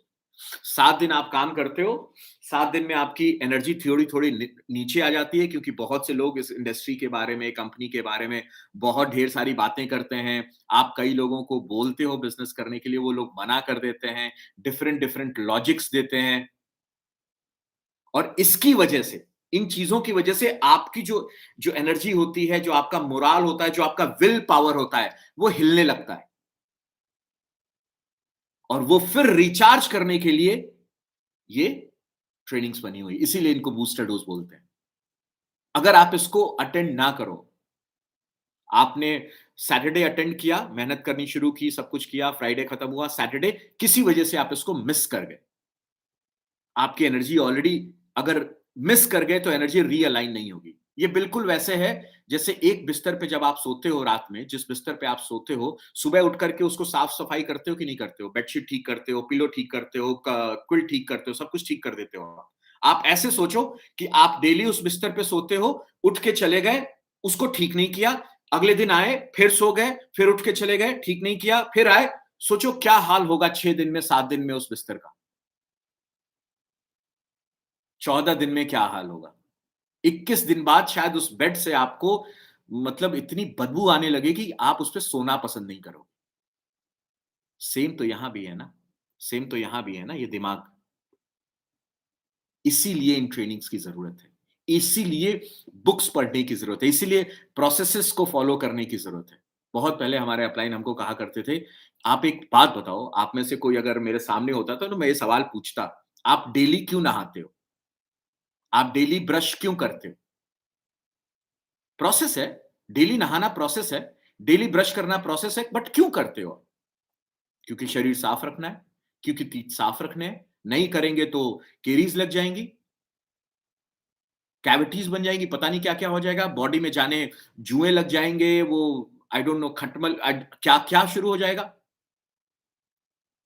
7 दिन आप काम करते हो, 7 दिन में आपकी एनर्जी थोड़ी-थोड़ी नीचे आ जाती है क्योंकि बहुत से लोग इस इंडस्ट्री के बारे में, कंपनी के बारे में बहुत ढेर सारी बातें करते हैं। आप कई लोगों को बोलते हो बिज़नेस करने के लिए, वो लोग मना कर देते हैं, डिफरेंट लॉजिक्स देते हैं। और इसकी वजह से, इन चीज़ों की वजह से आपकी जो जो एनर्जी होती है, जो आपका मोरल होता है, जो आपका विल पावर होता है, वो हिलने लगता है। और वो फिर रिचार्ज करने के लिए ये ट्रेनिंग्स बनी हुई, इसीलिए इनको बूस्टर डोज़ बोलते हैं। अगर आप इसको अटेंड ना करो, आपने सैटरडे अटेंड किया, मेहनत करनी शुरू की, सब कुछ किया, फ्राइडे खत्म हुआ, सैटरडे किसी वजह से आप इसको मिस कर गए। आपकी एनर्जी ऑलरेडी, अगर मिस कर गए तो एनर्जी रीअलाइन नहीं होगी। ये बिल्कुल वैसे है जैसे एक बिस्तर पे जब आप सोते हो रात में, जिस बिस्तर पे आप सोते हो, सुबह उठ करके उसको साफ-सफाई करते हो कि नहीं करते हो? बेडशीट ठीक करते हो, पिलो ठीक करते हो, क क्विल ठीक करते हो, सब कुछ ठीक कर देते हो आप। आप ऐसे सोचो कि आप डेली उस बिस्तर पे सोते हो, उठ के चले गए, उसको ठीक नहीं किया, अगले दिन आए, फिर सो गए, फिर उठ के चले गए, ठीक नहीं किया, फिर आए, सोचो क्या हाल होगा 6 दिन में, 7 दिन में उस बिस्तर का। 14 दिन में क्या हाल होगा? 21 दिन बाद शायद उस बेड से आपको मतलब इतनी बदबू आने लगे कि आप उस पे सोना पसंद नहीं करोगे। सेम तो यहां भी है ना, सेम तो यहां भी है ना ये दिमाग। इसीलिए इन ट्रेनिंग्स की जरूरत है, इसीलिए बुक्स पढ़ने की जरूरत है, इसीलिए प्रोसेसेस को फॉलो करने की जरूरत है। बहुत पहले हमारे अपलाइन हमको कहा करते थे, आप एक बात बताओ, आप में से कोई अगर मेरे सामने होता तो मैं ये सवाल पूछता, आप डेली क्यों नहाते हो? आप डेली ब्रश क्यों करते हो? प्रोसेस है, डेली नहाना प्रोसेस है, डेली ब्रश करना प्रोसेस है, बट क्यों करते हो? क्योंकि शरीर साफ रखना है, क्योंकि तीत साफ रखने हैं, नहीं करेंगे तो केरीज लग जाएंगी, कैविटीज बन जाएंगी, पता नहीं क्या-क्या हो जाएगा, बॉडी में जाने जुएं लग जाएंगे, वो आई डोंट नो खटमल क्या-क्या शुरू हो जाएगा।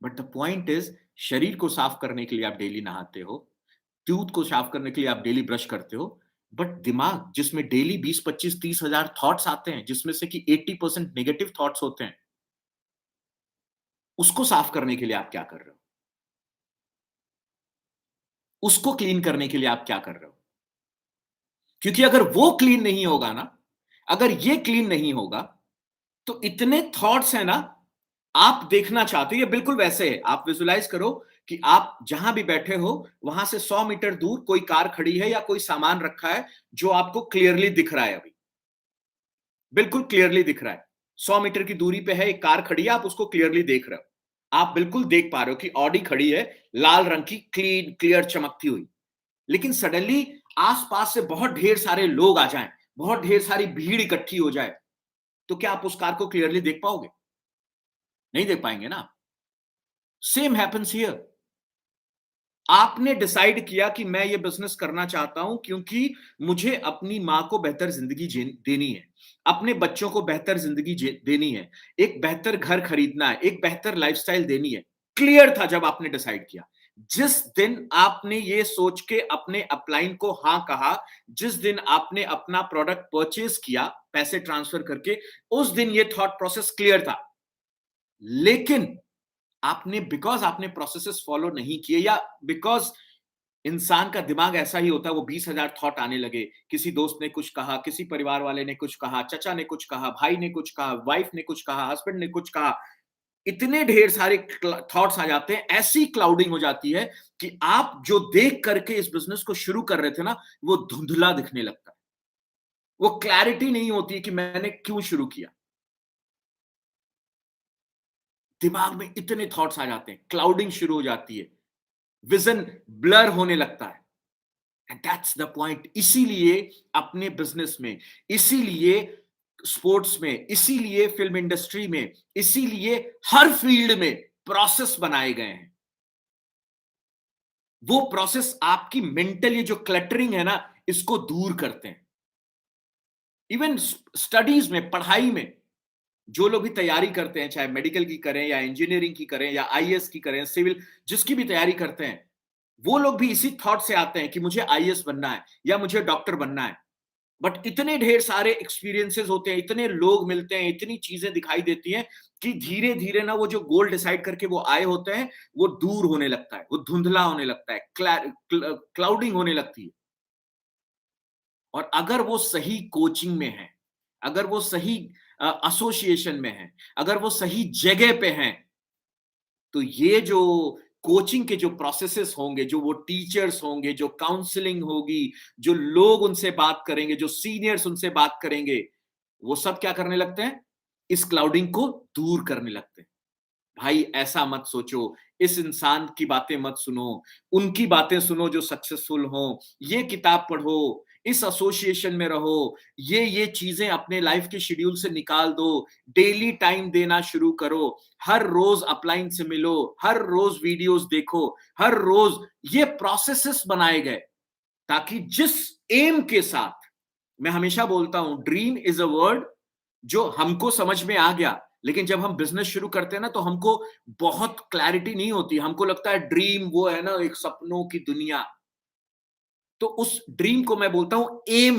बट द पॉइंट इज, शरीर को साफ करने के लिए आप डेली नहाते हो, टूथ को साफ करने के लिए आप डेली ब्रश करते हो, बट दिमाग जिसमें डेली 20, 25, 30 हजार थॉट्स आते हैं, जिसमें से कि 80% नेगेटिव थॉट्स होते हैं, उसको साफ करने के लिए आप क्या कर रहे हो? उसको क्लीन करने के लिए आप क्या कर रहे हो? क्योंकि अगर वो क्लीन नहीं होगा ना, अगर ये क्लीन नहीं होगा, तो इतने थॉट्स हैं ना, आप देखना चाहते हो, ये बिल्कुल वैसे है, आप विजुलाइज करो कि आप जहां भी बैठे हो, वहां से 100 मीटर दूर कोई कार खड़ी है या कोई सामान रखा है, जो आपको क्लियरली दिख रहा है अभी, बिल्कुल क्लियरली दिख रहा है। 100 मीटर की दूरी पे है, एक कार खड़ी है, आप उसको क्लियरली देख रहे हो। आप बिल्कुल देख पा रहे हो कि ऑडी खड़ी है, लाल रंग की, क्लीन, क्लियर, चमकती हुई। लेकिन सडनली आस-पास से बहुत ढेर सारे लोग आ जाएँ, बहुत ढेर सारी भीड़ इकट्ठी हो जाए, तो क्या आप उस कार को क्लियरली देख पाओगे? नहीं देख पाएंगे ना। Same happens here. आपने डिसाइड किया कि मैं ये बिज़नेस करना चाहता हूँ क्योंकि मुझे अपनी माँ को बेहतर ज़िंदगी देनी है, अपने बच्चों को बेहतर ज़िंदगी देनी है, एक बेहतर घर खरीदना है, एक बेहतर लाइफ़स्टाइल देनी है। क्लियर था जब आपने डिसाइड किया। जिस दिन आपने ये सोच के अपने अपलाइन को हाँ कहा, जिस दिन आपने अपना प्रोडक्ट परचेज़ किया, पैसे ट्रांसफर करके, उस दिन ये थॉट प्रोसेस क्लियर था। लेकिन बिकॉज़ आपने प्रोसेसेस फॉलो नहीं किए, या बिकॉज़ इंसान का दिमाग ऐसा ही होता है, वो 20,000 थॉट आने लगे। किसी दोस्त ने कुछ कहा, किसी परिवार वाले ने कुछ कहा, चचा ने कुछ कहा, भाई ने कुछ कहा, वाइफ ने कुछ कहा, हस्बैंड ने कुछ कहा। इतने ढेर सारे थॉट्स आ जाते हैं, ऐसी क्लाउडिंग हो जाती है कि आप जो देख करके इस बिज़नेस को शुरू कर रहे थे ना, वो धुंधला दिखने लगता है। वो क्लैरिटी नहीं होती है कि मैंने क्यों शुरू किया। दिमाग में इतने थॉट्स आ जाते हैं, क्लाउडिंग शुरू हो जाती है, विज़न ब्लर होने लगता है। And that's the point. इसीलिए अपने बिजनेस में, इसीलिए स्पोर्ट्स में, इसीलिए फिल्म इंडस्ट्री में, इसीलिए हर फील्ड में प्रोसेस बनाए गए हैं। वो प्रोसेस आपकी मेंटल ये जो क्लटरिंग है ना, इसको दूर करते हैं। इवन स्टडीज में, पढ़ाई में, जो लोग भी तैयारी करते हैं, चाहे मेडिकल की करें या इंजीनियरिंग की करें या आईएएस की करें, सिविल, जिसकी भी तैयारी करते हैं, वो लोग भी इसी थॉट से आते हैं कि मुझे आईएएस बनना है या मुझे डॉक्टर बनना है। बट इतने ढेर सारे एक्सपीरियंसेस होते हैं, इतने लोग मिलते हैं, इतनी चीजें दिखाई देती हैं कि धीरे धीरे ना वो जो गोल डिसाइड करके वो आए होते हैं, वो दूर होने लगता है, वो धुंधला होने लगता है, क्लाउडिंग होने लगती है। और अगर वो सही कोचिंग में है, अगर वो सही एसोसिएशन में है, अगर वो सही जगह पे हैं, तो ये जो कोचिंग के जो प्रोसेसेस होंगे, जो वो टीचर्स होंगे, जो काउंसलिंग होगी, जो लोग उनसे बात करेंगे, जो सीनियर्स उनसे बात करेंगे, वो सब क्या करने लगते हैं? इस क्लाउडिंग को दूर करने लगते हैं। भाई ऐसा मत सोचो, इस इंसान की बातें मत सुनो, उनकी बातें सुनो जो सक्सेसफुल हो, ये किताब पढ़ो, इस एसोसिएशन में रहो, ये चीजें अपने लाइफ के शेड्यूल से निकाल दो, डेली टाइम देना शुरू करो, हर रोज अपलाइन से मिलो, हर रोज वीडियोस देखो, हर रोज ये प्रोसेसेस बनाए गए ताकि जिस एम के साथ, मैं हमेशा बोलता हूं ड्रीम इज अ वर्ड जो हमको समझ में आ गया, लेकिन जब हम बिजनेस शुरू करते हैं ना तो हमको बहुत क्लैरिटी नहीं होती, हमको लगता है ड्रीम वो है ना एक सपनों की दुनिया। तो उस ड्रीम को मैं बोलता हूं एम।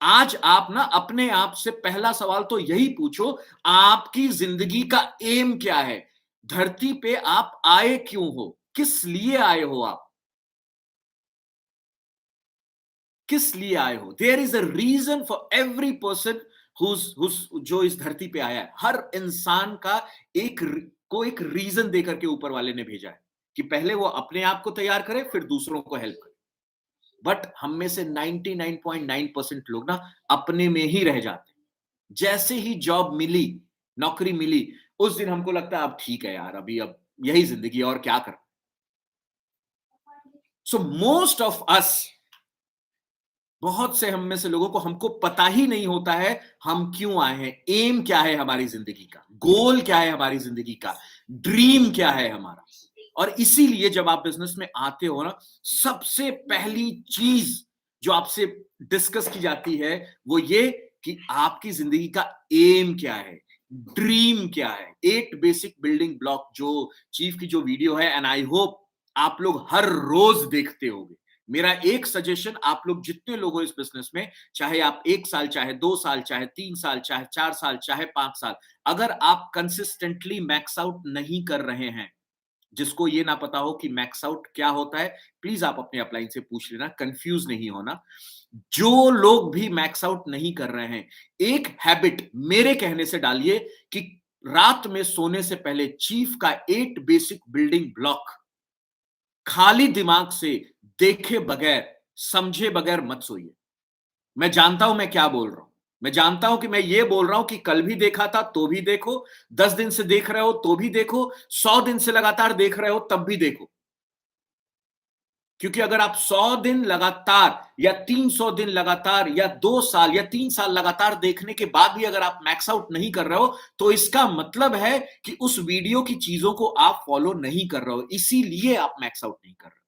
आज आप ना अपने आप से पहला सवाल तो यही पूछो, आपकी जिंदगी का एम क्या है? धरती पे आप आए क्यों हो? किस लिए आए हो आप? किस लिए आए हो? There is a reason for every person जो इस धरती पे आया है। हर इंसान का एक रीजन देकर के ऊपर वाले ने भेजा है कि पहले वो अपने आप को तैयार करे, फिर दूसरों को हेल्प करे। बट हम में से 99.9% लोग ना अपने में ही रह जाते हैं। जैसे ही जॉब मिली, नौकरी मिली, उस दिन हमको लगता है अब ठीक है यार, अभी अब यही जिंदगी और क्या कर। सो मोस्ट ऑफ अस, बहुत से हम में से लोगों को हमको पता ही नहीं होता है हम क्यों आए हैं, एम क्या है हमारी जिंदगी का, गोल क्या है हमारी जिंदगी का, ड्रीम क्या है हमारा। और इसीलिए जब आप बिजनेस में आते हो ना, सबसे पहली चीज जो आपसे डिस्कस की जाती है वो ये कि आपकी जिंदगी का एम क्या है, ड्रीम क्या है। 8 बेसिक बिल्डिंग ब्लॉक जो चीफ की जो वीडियो है, एंड आई होप आप लोग हर रोज देखते होंगे। मेरा एक सजेशन, आप लोग जितने लोग हो इस बिजनेस में, चाहे आप 1 साल, चाहे 2 साल, चाहे 3 साल, चाहे 4 साल, चाहे 5 साल, अगर आप कंसिस्टेंटली मैक्स आउट नहीं कर रहे हैं, जिसको ये ना पता हो कि मैक्स आउट क्या होता है, प्लीज आप अपने अपलाइन से पूछ लेना, कंफ्यूज नहीं होना। जो लोग भी मैक्स आउट नहीं कर रहे हैं, एक हैबिट मेरे कहने से डालिए कि रात में सोने से पहले चीफ का 8 बेसिक बिल्डिंग ब्लॉक खाली दिमाग से, देखे बगैर, समझे बगैर मत सोइए। मैं जानता हूं मैं क्या बोल रहा हूं, मैं जानता हूं कि मैं ये बोल रहा हूं कि कल भी देखा था तो भी देखो, 10 दिन से देख रहे हो तो भी देखो, 100 दिन से लगातार देख रहे हो तब भी देखो। क्योंकि अगर आप 100 दिन लगातार या 300 दिन लगातार या 2 साल या 3 साल लगातार देखने के बाद भी अगर आप मैक्स आउट नहीं कर रहे हो, तो इसका मतलब है कि उस वीडियो की चीजों को आप फॉलो नहीं कर रहे हो, इसीलिए आप मैक्स आउट नहीं कर रहे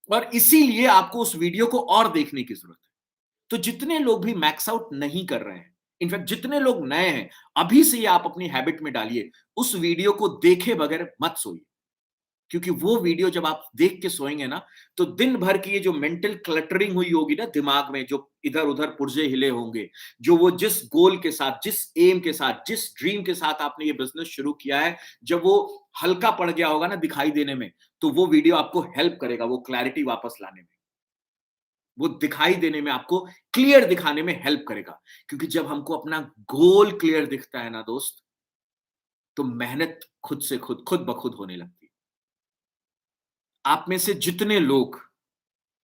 हो, और इसीलिए आपको उस वीडियो को और देखने की जरूरत है। तो जितने लोग भी मैक्स आउट नहीं कर रहे हैं, इनफैक्ट जितने लोग नए हैं, अभी से ये आप अपनी हैबिट में डालिए, उस वीडियो को देखे बगैर मत सोइए। क्योंकि वो वीडियो जब आप देख के सोएंगे ना, तो दिन भर की ये जो मेंटल क्लटरिंग हुई होगी ना दिमाग में, जो इधर उधर पुर्जे हिले होंगे, जो वो जिस गोल के साथ, जिस एम के साथ, जिस ड्रीम के साथ आपने ये बिजनेस शुरू किया है, जब वो हल्का पड़ गया होगा ना दिखाई देने में, तो वो वीडियो आपको हेल्प करेगा वो क्लैरिटी वापस लाने में, वो दिखाई देने में, आपको क्लियर दिखाने में हेल्प करेगा। क्योंकि जब हमको अपना गोल क्लियर दिखता है ना दोस्त, तो मेहनत खुद से खुद ब खुद होने लगती है। आप में से जितने लोग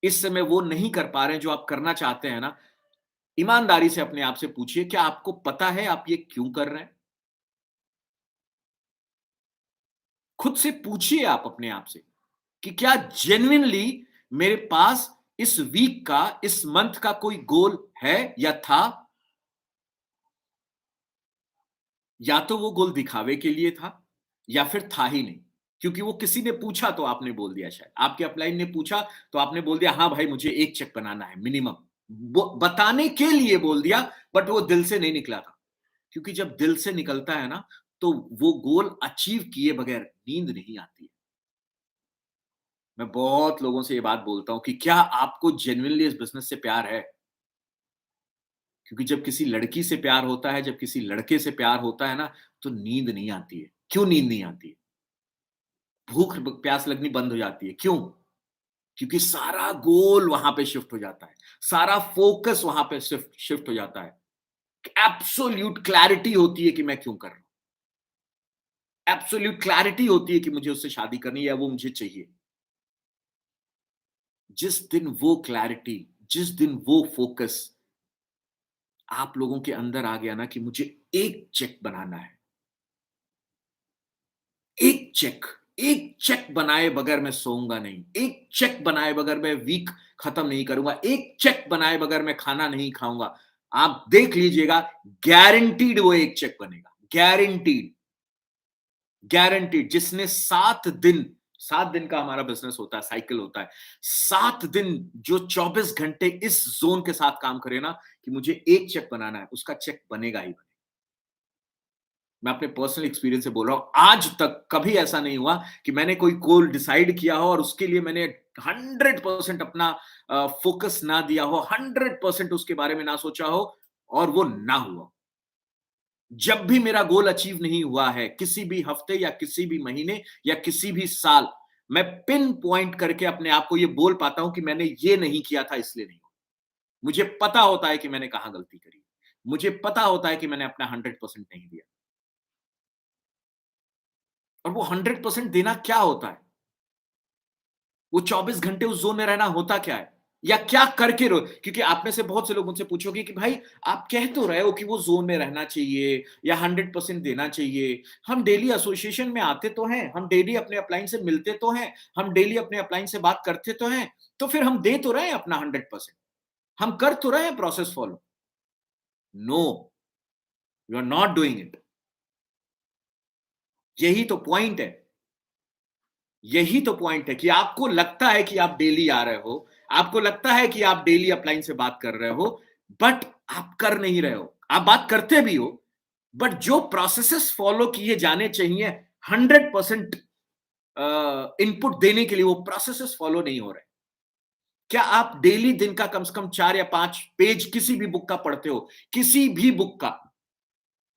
इस समय वो नहीं कर पा रहे हैं जो आप करना चाहते हैं ना, ईमानदारी से अपने आप से पूछिए, क्या आपको पता है आप ये क्यों कर रहे हैं? खुद से पूछिए आप अपने आप से कि क्या जेन्युइनली मेरे पास इस वीक का, इस मंथ का कोई गोल है या था? या तो वो गोल दिखावे के लिए था या फिर था ही नहीं। क्योंकि वो किसी ने पूछा तो आपने बोल दिया, शायद आपके अपलाइन ने पूछा तो आपने बोल दिया हाँ भाई मुझे एक चेक बनाना है मिनिमम। बताने के लिए बोल दिया, बट वो दिल से नहीं निकला था। क्योंकि जब दिल से निकलता है ना, तो वो गोल अचीव किए बगैर नींद नहीं आती है। मैं बहुत लोगों से ये बात बोलता हूं कि क्या आपको जेन्युइनली इस बिजनेस से प्यार है? क्योंकि जब किसी लड़की से प्यार होता है, जब किसी लड़के से प्यार होता है ना, तो नींद नहीं आती है। क्यों नींद नहीं आती है? भूख प्यास लगनी बंद हो जाती है। क्यों? क्योंकि सारा गोल वहां पे शिफ्ट हो जाता है, सारा फोकस वहां पे शिफ्ट शिफ्ट हो जाता है। एब्सोल्यूट क्लैरिटी होती है कि मैं क्यों कर रहा हूं। एब्सोल्यूट क्लैरिटी होती है कि मुझे उससे शादी करनी है या वो मुझे चाहिए। जिस दिन वो क्लैरिटी, जिस दिन वो फोकस आप लोगों के अंदर आ गया ना कि मुझे एक चेक बनाना है, एक चेक, एक चेक बनाए बगैर मैं सोऊंगा नहीं, एक चेक बनाए बगैर मैं वीक खत्म नहीं करूंगा, एक चेक बनाए बगैर मैं खाना नहीं खाऊंगा। आप देख लीजिएगा, गारंटीड वो एक चेक बनेगा, गारंटीड। गारंटीड। जिसने 7 दिन, 7 दिन का हमारा बिजनेस होता है, साइकिल होता है, 7 दिन जो 24 घंटे इस जोन के साथ काम करे ना कि मुझे एक चेक बनाना है, उसका चेक बनेगा ही बनेगा। मैं अपने पर्सनल एक्सपीरियंस से बोल रहा हूं, आज तक कभी ऐसा नहीं हुआ कि मैंने कोई गोल डिसाइड किया हो और उसके लिए मैंने 100% अपना फोकस ना दिया हो, 100% उसके बारे में ना सोचा हो और वो ना हुआ। जब भी मेरा गोल अचीव नहीं हुआ है, किसी भी हफ्ते या किसी भी महीने या किसी भी साल, मैं पिन पॉइंट करके अपने आप को ये बोल पाता हूं कि मैंने ये नहीं किया था इसलिए नहीं हुआ। मुझे पता होता है कि मैंने कहां गलती करी, मुझे पता होता है कि मैंने अपना 100% नहीं दिया। और वो 100% देना क्या होता है? वो 24 घंटे उस जोन में रहना होता क्या है? या क्या करके क्योंकि आप में से बहुत से लोग मुझसे पूछोगे कि भाई आप कह तो रहे हो कि वो जोन में रहना चाहिए या 100% देना चाहिए। हम डेली एसोसिएशन में आते तो हैं, हम डेली अपने अपलाइन से मिलते तो हैं, हम डेली अपने अपलाइन से बात करते तो हैं, तो फिर हम दे तो रहे हैं अपना 100%, हम कर तो रहे हैं process follow. No, you are not doing it. यही तो पॉइंट है। यही तो पॉइंट है कि आपको लगता है कि आप डेली आ रहे हो, आपको लगता है कि आप डेली अपलाइन से बात कर रहे हो, बट आप कर नहीं रहे हो। आप बात करते भी हो, बट जो प्रोसेसेस फॉलो किए जाने चाहिए 100% इनपुट देने के लिए, वो प्रोसेसेस फॉलो नहीं हो रहे। क्या आप डेली दिन का कम से कम 4 या 5 पेज किसी भी बुक का पढ़ते हो? किसी भी बुक का।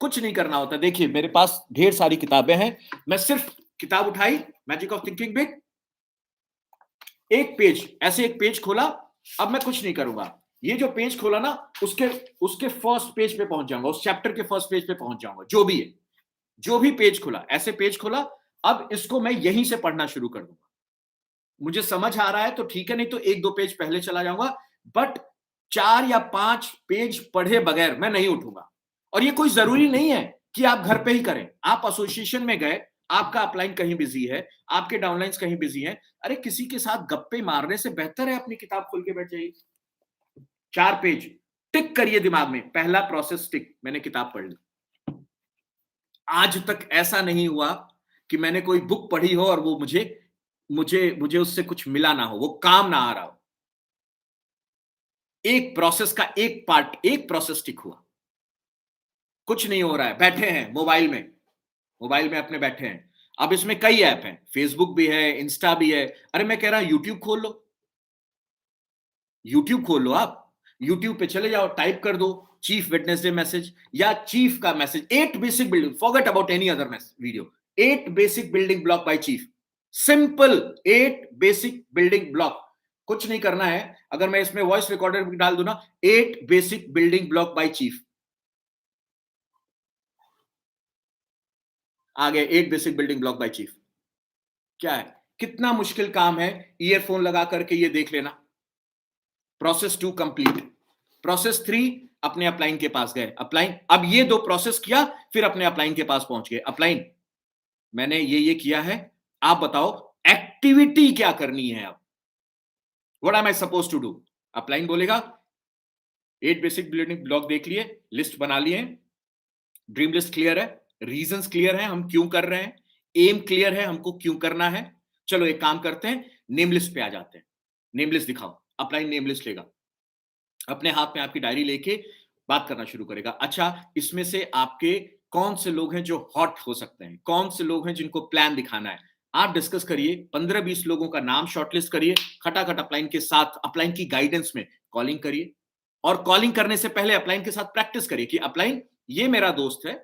कुछ नहीं करना होता। देखिए मेरे पास ढेर सारी किताबें हैं, मैं सिर्फ किताब उठाई, मैजिक ऑफ थिंकिंग बिग, एक पेज, ऐसे एक पेज खोला। अब मैं कुछ नहीं करूंगा, ये जो पेज खोला ना, उसके उसके फर्स्ट पेज पे पहुंच जाऊंगा, उस चैप्टर के फर्स्ट पेज पे पहुंच जाऊंगा, जो भी है, जो भी पेज खोला, ऐसे पेज खोला। अब इसको मैं यहीं से पढ़ना शुरू कर दूंगा। मुझे समझ आ रहा है तो ठीक है, नहीं तो 1-2 पेज पहले चला जाऊंगा, बट 4 या 5 पेज पढ़े बगैर मैं नहीं उठूंगा। और ये कोई जरूरी नहीं है कि आप घर पे ही करें। आप एसोसिएशन में गए, आपका अपलाइन कहीं बिजी है, आपके डाउनलाइंस कहीं बिजी हैं, अरे किसी के साथ गप्पे मारने से बेहतर है अपनी किताब खोल के बैठ जाइए। 4 पेज टिक करिए दिमाग में, पहला प्रोसेस टिक, मैंने किताब पढ़ ली। आज तक ऐसा नहीं हुआ कि मैंने कोई बुक पढ़ी हो और वो मुझे मुझे मुझे उससे कुछ मिला ना हो, वो काम ना आ रहा हो। एक प्रोसेस का एक पार्ट, एक प्रोसेस टिक हुआ। कुछ नहीं हो रहा है, बैठे हैं मोबाइल में, मोबाइल में अपने बैठे हैं। अब इसमें कई ऐप हैं, फेसबुक भी है, इंस्टा भी है। अरे मैं कह रहा हूं यूट्यूब खोल लो, यूट्यूब खोल लो आप। यूट्यूब पे चले जाओ, टाइप कर दो चीफ वेडनेसडे मैसेज या चीफ का message, 8 basic building, forget about any other video, 8 basic building block by chief. Simple 8 basic building block. कुछ नहीं करना है। अगर मैं इसमें वॉइस रिकॉर्डर भी डाल दूं ना, 8 basic building block by chief, आ गए 8 basic building block by chief. क्या है, कितना मुश्किल काम है ईयरफोन लगा करके ये देख लेना। Process 2 complete. प्रोसेस 3, अपने अपलाइन के पास गए, अपलाइन, अब ये 2 प्रोसेस किया, फिर अपने अपलाइन के पास पहुंच गए, अपलाइन मैंने ये किया है, आप बताओ एक्टिविटी क्या करनी है अब। What am I suppose to do? Upline बोलेगा 8 बेसिक बिल्डिंग ब्लॉक देख लिए, लिस्ट बना लिए, ड्रीम लिस्ट क्लियर है, रीजंस क्लियर है हम क्यों कर रहे हैं, एम क्लियर है हमको क्यों करना है। चलो एक काम करते हैं, नेम लिस्ट पे आ जाते हैं। नेम लिस्ट दिखाओ। अपलाइन नेम लिस्ट लेगा, अपने हाथ में आपकी डायरी लेके बात करना शुरू करेगा। अच्छा, इसमें से आपके कौन से लोग हैं जो हॉट हो सकते हैं, कौन से लोग हैं जिनको प्लान दिखाना है, आप डिस्कस करिए। 15-20 लोगों का नाम शॉर्टलिस्ट करिए, खटाखट अपलाइन के साथ, अपलाइन की गाइडेंस में कॉलिंग करिए। और कॉलिंग करने से पहले अपलाइन के साथ प्रैक्टिस करिए कि अपलाइन ये मेरा दोस्त है,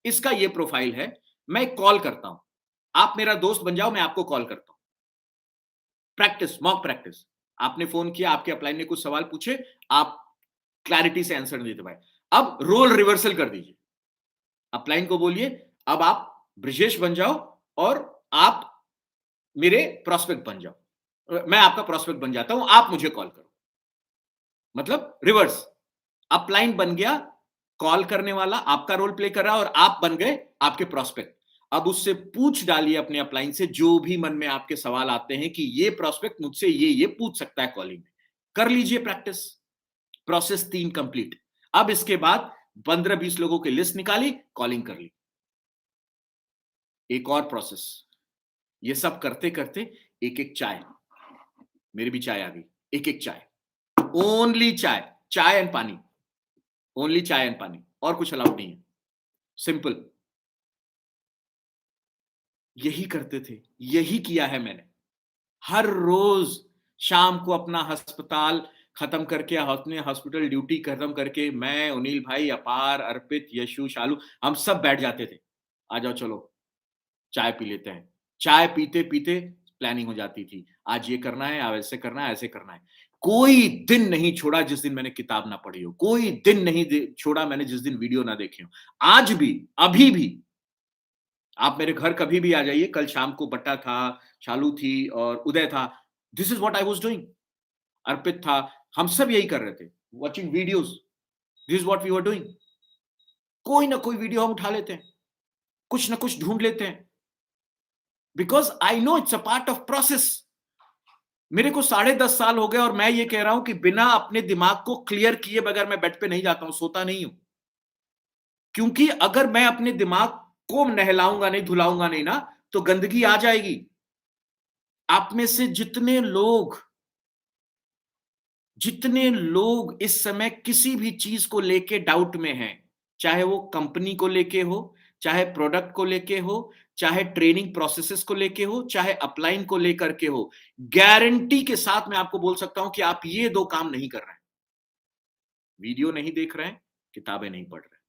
इसका ये प्रोफाइल है, मैं कॉल करता हूं, आप मेरा दोस्त बन जाओ, मैं आपको कॉल करता हूं। Practice, mock practice. आपने फोन किया, आपके अपलाइन ने कुछ सवाल पूछे, आप क्लैरिटी से आंसर नहीं दे पाए, अब रोल रिवर्सल कर दीजिए। अपलाइन को बोलिए अब आप ब्रिजेश बन जाओ और आप मेरे प्रोस्पेक्ट बन जाओ, मैं आपका प्रोस्पेक्ट बन जाता हूं, आप मुझे कॉल करो। मतलब रिवर्स, अपलाइन बन गया कॉल करने वाला, आपका रोल प्ले कर रहा है, और आप बन गए आपके प्रोस्पेक्ट। अब उससे पूछ डालिए अपने अपलाइन से जो भी मन में आपके सवाल आते हैं कि ये प्रोस्पेक्ट मुझसे ये पूछ सकता है कॉलिंग में। कर लीजिए प्रैक्टिस। Process 3 complete. अब इसके बाद 15-20 लोगों की लिस्ट निकाली, कॉलिंग कर ली। एक और प्रोसेस, ये सब करते करते एक एक चाय, मेरी भी चाय आ गई, एक एक चाय, ओनली चाय, चाय एंड पानी, ओनली चाय एंड पानी, और कुछ अलाउड नहीं है। सिंपल। यही करते थे, यही किया है मैंने। हर रोज शाम को अपना अस्पताल खत्म करके, अपने हॉस्पिटल ड्यूटी खत्म करके, मैं, अनिल भाई, अपार, अर्पित, यशु, शालू, हम सब बैठ जाते थे। आ जाओ चलो चाय पी लेते हैं। चाय पीते पीते प्लानिंग हो जाती थी, आज ये करना है, आज ऐसे करना है, ऐसे करना है। कोई दिन नहीं छोड़ा जिस दिन मैंने किताब ना पढ़ी हो, कोई दिन नहीं छोड़ा मैंने जिस दिन वीडियो ना देखे हो। आज भी, अभी भी आप मेरे घर कभी भी आ जाइए, कल शाम को बट्टा था, शालू थी और उदय था, this is what I was doing. Arpit था, हम सब यही कर रहे थे, watching videos, this is what we were doing. कोई ना कोई वीडियो हम उठा लेते हैं, कुछ ना कुछ ढूंढ लेते हैं, because I no it's a part of process. मेरे को 10.5 साल हो गए और मैं ये कह रहा हूं कि बिना अपने दिमाग को क्लियर किए बगैर मैं बेड पे नहीं जाता हूं, सोता नहीं हूं। क्योंकि अगर मैं अपने दिमाग को नहलाऊंगा नहीं, धुलाऊंगा नहीं ना, तो गंदगी आ जाएगी। आप में से जितने लोग इस समय किसी भी चीज को लेके डाउट में हैं, चाहे वो कंपनी को लेके हो, चाहे प्रोडक्ट को लेके हो, चाहे ट्रेनिंग प्रोसेसेस को लेके हो, चाहे अपलाइन को लेकर के हो, गारंटी के साथ मैं आपको बोल सकता हूं कि आप ये 2 काम नहीं कर रहे हैं। वीडियो नहीं देख रहे हैं, किताबें नहीं पढ़ रहे हैं।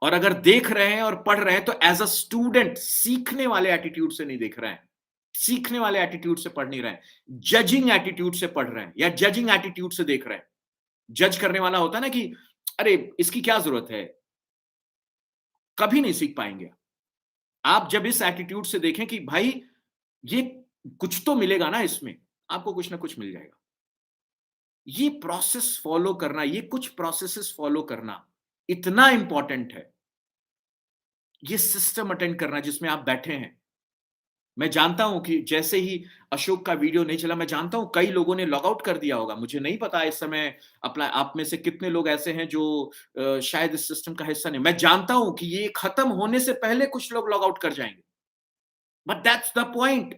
और अगर देख रहे हैं और पढ़ रहे हैं तो एज अ स्टूडेंट सीखने वाले एटीट्यूड से नहीं देख रहे हैं, सीखने वाले एटीट्यूड से पढ़ नहीं रहे हैं, जजिंग एटीट्यूड से पढ़ रहे हैं या जजिंग एटीट्यूड से देख रहे हैं। जज करने वाला होता है ना कि अरे इसकी क्या जरूरत है, कभी नहीं सीख पाएंगे। आप जब इस एटीट्यूड से देखें कि भाई ये कुछ तो मिलेगा ना इसमें, आपको कुछ ना कुछ मिल जाएगा। ये प्रोसेस फॉलो करना, ये कुछ प्रोसेसेस फॉलो करना इतना इंपॉर्टेंट है। ये सिस्टम अटेंड करना जिसमें आप बैठे हैं। मैं जानता हूं कि जैसे ही अशोक का वीडियो नहीं चला, मैं जानता हूं कई लोगों ने लॉग आउट कर दिया होगा। मुझे नहीं पता इस समय अपना आप में से कितने लोग ऐसे हैं जो शायद इस सिस्टम का हिस्सा नहीं। मैं जानता हूं कि ये खत्म होने से पहले कुछ लोग लॉग आउट कर जाएंगे, but that's the point,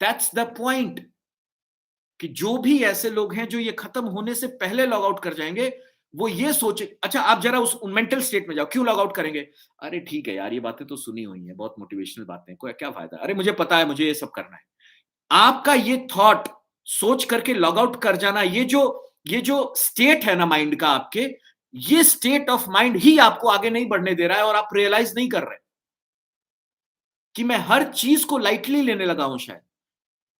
that's the point कि जो भी ऐसे लोग हैं जो ये खत्म होने से पहले लॉग आउट कर जाएंगे, वो ये सोचे। अच्छा, आप जरा उस मेंटल स्टेट में जाओ, क्यों लॉग आउट करेंगे? अरे ठीक है यार, ये बातें तो सुनी हुई हैं, बहुत मोटिवेशनल बातें, कोई क्या फायदा, अरे मुझे पता है मुझे ये सब करना है। आपका ये थॉट सोच करके लॉग आउट कर जाना, ये जो स्टेट है ना माइंड का आपके, ये स्टेट ऑफ माइंड ही आपको आगे नहीं बढ़ने दे रहा है और आप रियलाइज नहीं कर रहे कि मैं हर चीज को लाइटली लेने लगा हूं। शायद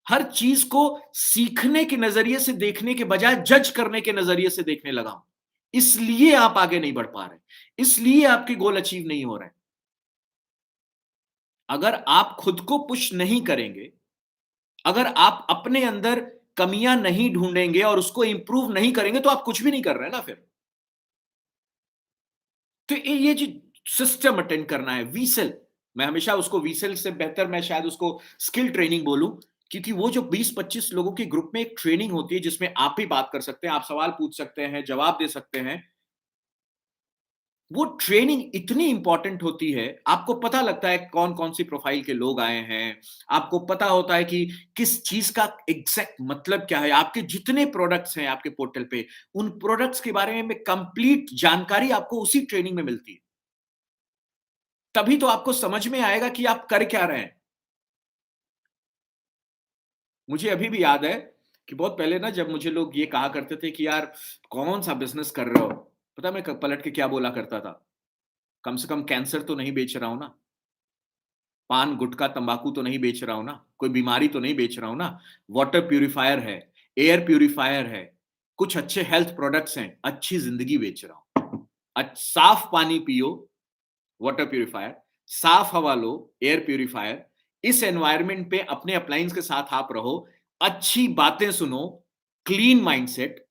हर चीज को सीखने के नजरिए से देखने के बजाय जज करने के नजरिए से देखने लगा हूं, इसलिए आप आगे नहीं बढ़ पा रहे, इसलिए आपके गोल अचीव नहीं हो रहे। अगर आप खुद को पुश नहीं करेंगे, अगर आप अपने अंदर कमियां नहीं ढूंढेंगे और उसको इंप्रूव नहीं करेंगे, तो आप कुछ भी नहीं कर रहे हैं ना फिर। तो ये जो सिस्टम अटेंड करना है, वीसेल, मैं हमेशा उसको वीसेल से बेहतर मैं शायद उसको स्किल ट्रेनिंग बोलूं क्योंकि वो जो 20-25 लोगों की ग्रुप में एक ट्रेनिंग होती है जिसमें आप भी बात कर सकते हैं, आप सवाल पूछ सकते हैं, जवाब दे सकते हैं। वो ट्रेनिंग इतनी इंपॉर्टेंट होती है, आपको पता लगता है कौन-कौन सी प्रोफाइल के लोग आए हैं, आपको पता होता है कि किस चीज़ का एग्ज़ैक्ट मतलब क्या है, आपके जितने प्रोडक्ट्स हैं आपके पोर्टल पे, उन प्रोडक्ट्स के बारे में कंप्लीट जानकारी आपको उसी ट्रेनिंग में मिलती है। तभी तो आपको समझ में आएगा कि आप कर क्या रहे हैं। मुझे अभी भी याद है कि बहुत पहले ना जब मुझे लोग ये कहा करते थे कि यार कौन-सा बिज़नेस कर रहे हो? पता है मैं क पलट के क्या बोला करता था? कम से कम कैंसर तो नहीं बेच रहा हूँ ना? पान, गुटखा, तंबाकू तो नहीं बेच रहा हूँ ना? कोई बीमारी तो नहीं बेच रहा हूँ ना? वाटर प्यूरीफायर है, एयर प्यूरीफायर है, कुछ अच्छे हेल्थ प्रोडक्ट्स हैं, अच्छी ज़िंदगी बेच रहा हूँ। साफ पानी पियो, वाटर प्यूरीफायर, साफ हवा लो, एयर प्यूरीफायर, इस एनवायरनमेंट पे अपने अप्लायंस के साथ आप रहो, अच्छी बातें सुनो, clean mindset,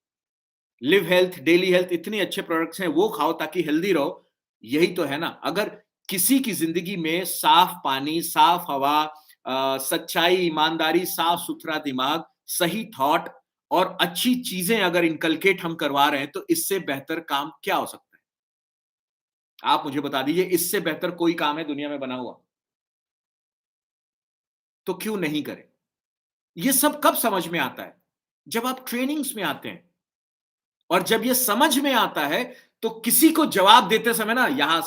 live health, daily health, इतने अच्छे प्रोडक्ट्स हैं, वो खाओ ताकि हेल्दी रहो। यही तो है ना। अगर किसी की जिंदगी में साफ पानी, साफ हवा, सच्चाई, ईमानदारी, साफ सुथरा दिमाग, सही थॉट और अच्छी चीजें अगर इनकलकेट हम करवा रहे हैं तो इससे बेहतर काम क्या हो सकता है? आप मुझे बता दीजिए, इससे बेहतर कोई काम है दुनिया में बना हुआ? तो क्यों नहीं करें? ये सब कब समझ में आता है? जब आप ट्रेनिंग्स में आते हैं। और जब ये समझ में आता है तो किसी को जवाब देते समय ना यहां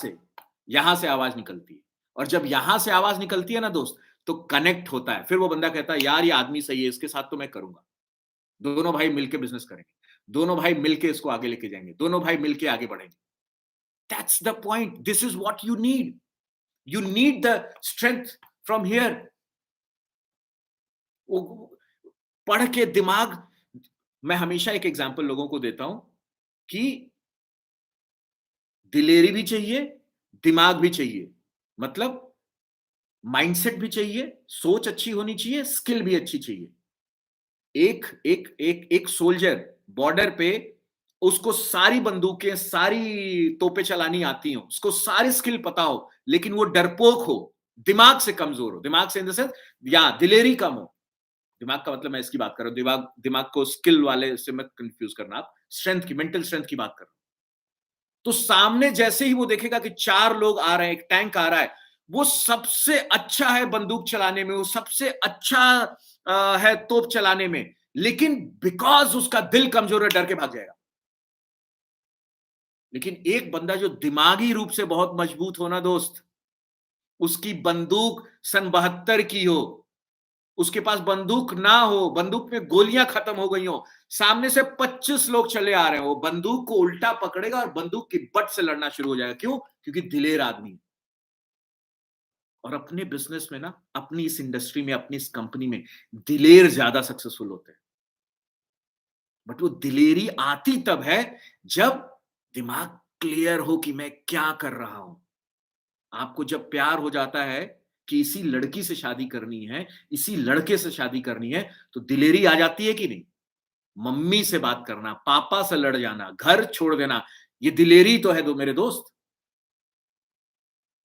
से आवाज निकलती है। और जब यहां से आवाज निकलती है ना दोस्त, तो कनेक्ट होता है। फिर वो बंदा कहता है यार ये आदमी सही है, इसके साथ तो मैं करूंगा। दोनों भाई मिलके बिजनेस करेंगे, दोनों भाई मिलके इसको आगे लेके जाएंगे, दोनों भाई मिलके आगे बढ़ेंगे। That's the point, this is what you need the strength from here. पढ़ के दिमाग, मैं हमेशा एक एग्जांपल लोगों को देता हूं कि दिलेरी भी चाहिए, दिमाग भी चाहिए। मतलब माइंडसेट भी चाहिए, सोच अच्छी होनी चाहिए, स्किल भी अच्छी चाहिए। एक सोल्जर बॉर्डर पे, उसको सारी बंदूकें, सारी तोपें चलानी आती हो, उसको सारी स्किल पता हो, लेकिन वो डरपोक हो, दिमाग से कमजोर हो, दिमाग से इन द सेंस या दिलेरी कम हो। दिमाग का मतलब मैं इसकी बात कर रहा हूं, दिमाग दिमाग को स्किल वाले से मत कंफ्यूज करना आप, स्ट्रेंथ की, मेंटल स्ट्रेंथ की बात कर रहा हूं। तो सामने जैसे ही वो देखेगा कि 4 लोग आ रहे हैं, एक टैंक आ रहा है, वो सबसे अच्छा है बंदूक चलाने में, वो सबसे अच्छा है तोप चलाने में, लेकिन बिकॉज़ उसका दिल कमजोर है, डर के भाग जाएगा। लेकिन एक बंदा जो दिमागी रूप से बहुत मजबूत हो ना दोस्त, उसकी बंदूक सन 72 की हो, उसके पास बंदूक ना हो, बंदूक में गोलियां खत्म हो गई हो, सामने से 25 लोग चले आ रहे हो, बंदूक को उल्टा पकड़ेगा और बंदूक की बट से लड़ना शुरू हो जाएगा। क्यों? क्योंकि दिलेर आदमी है। और अपने बिजनेस में ना, अपनी इस इंडस्ट्री में, अपनी इस कंपनी में दिलेर ज्यादा सक्सेसफुल होते हैं। बट वो दिलेरी आती तब है जब दिमाग क्लियर हो कि मैं क्या कर रहा हूं। आपको जब प्यार हो जाता है कि इसी लड़की से शादी करनी है, इसी लड़के से शादी करनी है, तो दिलेरी आ जाती है कि नहीं? मम्मी से बात करना, पापा से लड़ जाना, घर छोड़ देना, ये दिलेरी तो है दो मेरे दोस्त।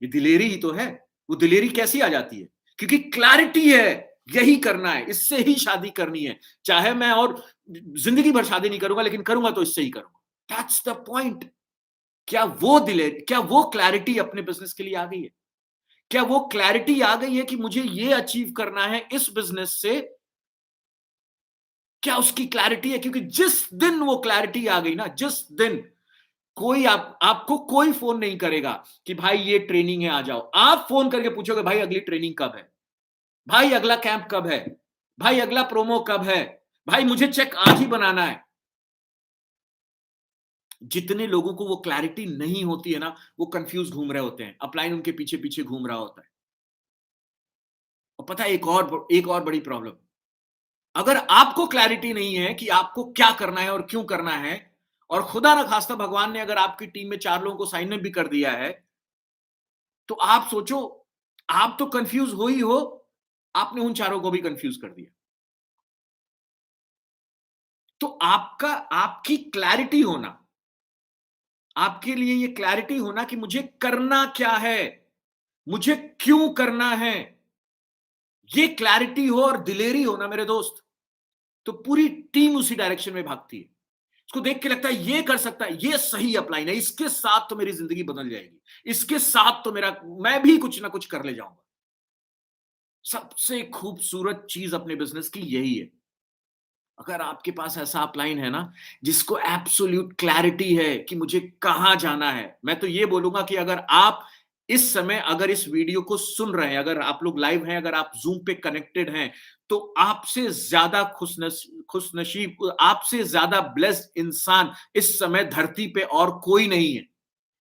ये दिलेरी ही तो है। वो दिलेरी कैसी आ जाती है? क्योंकि क्लैरिटी है, यही करना है, इससे ही शादी करनी है। चाहे मैं और जिंदगी भर शादी नहीं करूंगा, लेकिन करूंगा तो इससे ही करूंगा। That's the point. क्या वो क्लैरिटी अपने बिजनेस के लिए आ गई है? क्या वो क्लैरिटी आ गई है कि मुझे ये अचीव करना है इस बिजनेस से? क्या उसकी क्लैरिटी है? क्योंकि जिस दिन वो क्लैरिटी आ गई ना, जिस दिन कोई आपको कोई फोन नहीं करेगा कि भाई ये ट्रेनिंग है आ जाओ। आप फोन करके पूछोगे भाई अगली ट्रेनिंग कब है, भाई अगला कैंप कब है, भाई अगला प्रोमो कब है, भाई मुझे चेक आज ही बनाना है। जितने लोगों को वो क्लैरिटी नहीं होती है ना, वो कंफ्यूज घूम रहे होते हैं, अपलाइन उनके पीछे पीछे घूम रहा होता है। और पता है एक और बड़ी प्रॉब्लम, अगर आपको क्लैरिटी नहीं है कि आपको क्या करना है और क्यों करना है, और खुदा ना खास्ता भगवान ने अगर आपकी टीम में 4 लोगों को साइन अप भी कर दिया है, तो आप सोचो, आप तो कंफ्यूज हो ही हो, आपने उन चारों को भी कंफ्यूज कर दिया। तो आपकी क्लैरिटी होना, आपके लिए ये क्लैरिटी होना कि मुझे करना क्या है, मुझे क्यों करना है, ये क्लैरिटी हो और दिलेरी हो ना मेरे दोस्त, तो पूरी टीम उसी डायरेक्शन में भागती है। उसको देख के लगता है ये कर सकता है, ये सही अपलाइन है, इसके साथ तो मेरी जिंदगी बदल जाएगी, इसके साथ तो मेरा मैं भी कुछ ना कुछ कर ले जाऊंगा। सबसे खूबसूरत चीज अपने बिजनेस की यही है। अगर आपके पास ऐसा अपलाइन है ना, जिसको एब्सोल्यूट क्लैरिटी है कि मुझे कहां जाना है, मैं तो ये बोलूंगा कि अगर आप इस समय अगर इस वीडियो को सुन रहे हैं, अगर आप लोग लाइव हैं, अगर आप जूम पे कनेक्टेड हैं, तो आपसे ज्यादा खुशनसीब, आपसे ज्यादा ब्लेस्ड इंसान इस समय धरती पे और कोई नहीं है।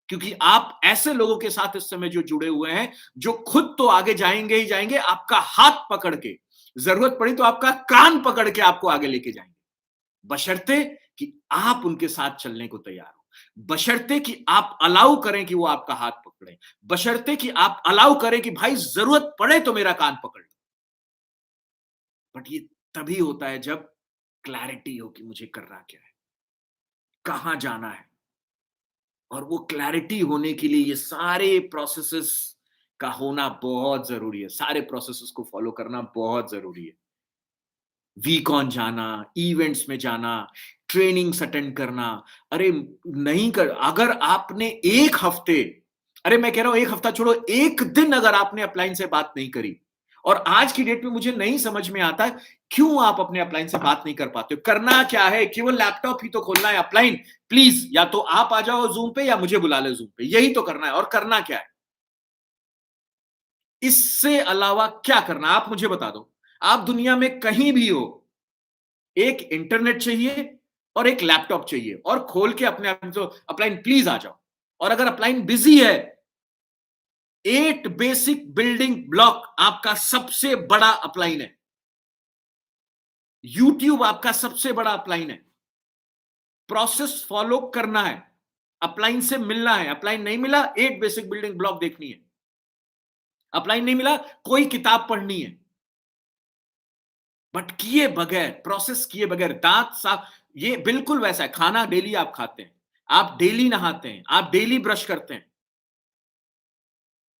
क्योंकि आप ऐसे लोगों के साथ इस समय जो जुड़े हुए हैं, जो खुद तो आगे जाएंगे ही जाएंगे, आपका हाथ पकड़ के, जरूरत पड़ी तो आपका कान पकड़ के आपको आगे लेके जाएंगे, बशर्ते कि आप उनके साथ चलने को तैयार हो, बशर्ते कि आप अलाउ करें कि वो आपका हाथ पकड़े, बशर्ते कि आप अलाउ करें कि भाई जरूरत पड़े तो मेरा कान पकड़ लो। बट ये तभी होता है जब क्लैरिटी हो कि मुझे करना क्या है, कहां जाना है। और वो क्लैरिटी होने के लिए ये सारे प्रोसेसेस का होना बहुत जरूरी है, सारे प्रोसेसेस को फॉलो करना बहुत जरूरी है। वीकॉन जाना, इवेंट्स में जाना, ट्रेनिंग्स अटेंड करना। अरे नहीं कर, अगर आपने एक हफ्ते, अरे मैं कह रहा हूं एक हफ्ता छोड़ो, एक दिन अगर आपने अपलाइन से बात नहीं करी, और आज की डेट में मुझे नहीं समझ में आता क्यों आप अपने अपलाइन से बात नहीं कर पाते हो। करना क्या है, केवल लैपटॉप ही तो खोलना है। अपलाइन प्लीज या तो आप आ जाओ जूम पे या मुझे बुला ले जूम पे, यही तो करना है। और करना क्या है, इससे अलावा क्या करना, आप मुझे बता दो। आप दुनिया में कहीं भी हो, एक इंटरनेट चाहिए और एक लैपटॉप चाहिए, और खोल के अपने आप तो अपलाइन प्लीज आ जाओ। और अगर अपलाइन बिजी है, 8 बेसिक बिल्डिंग ब्लॉक आपका सबसे बड़ा अपलाइन है। यूट्यूब आपका सबसे बड़ा अपलाइन है। प्रोसेस फॉलो करना है, अपलाइन से मिलना है। अपलाइन नहीं मिला, 8 बेसिक बिल्डिंग ब्लॉक देखनी है। अपलाइन नहीं मिला, कोई किताब पढ़नी है। बट किए बगैर, प्रोसेस किए बगैर, दांत साफ, ये बिल्कुल वैसा है। खाना डेली आप खाते हैं, आप डेली नहाते हैं, आप डेली ब्रश करते हैं।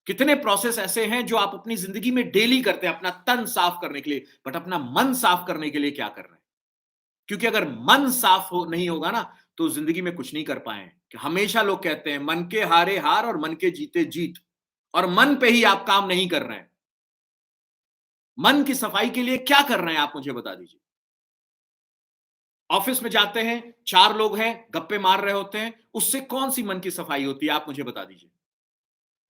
कितने प्रोसेस ऐसे हैं जो आप अपनी जिंदगी में डेली करते हैं अपना तन साफ करने के लिए, बट अपना मन साफ करने के लिए क्या कर रहे हैं? क्योंकि अगर मन साफ नहीं होगा ना, तो जिंदगी में कुछ नहीं कर पाए। हमेशा लोग कहते हैं मन के हारे हार और मन के जीते जीत, और मन पे ही आप काम नहीं कर रहे हैं। मन की सफाई के लिए क्या कर रहे हैं आप मुझे बता दीजिए। ऑफिस में जाते हैं, 4 लोग हैं, गप्पे मार रहे होते हैं, उससे कौन सी मन की सफाई होती है आप मुझे बता दीजिए।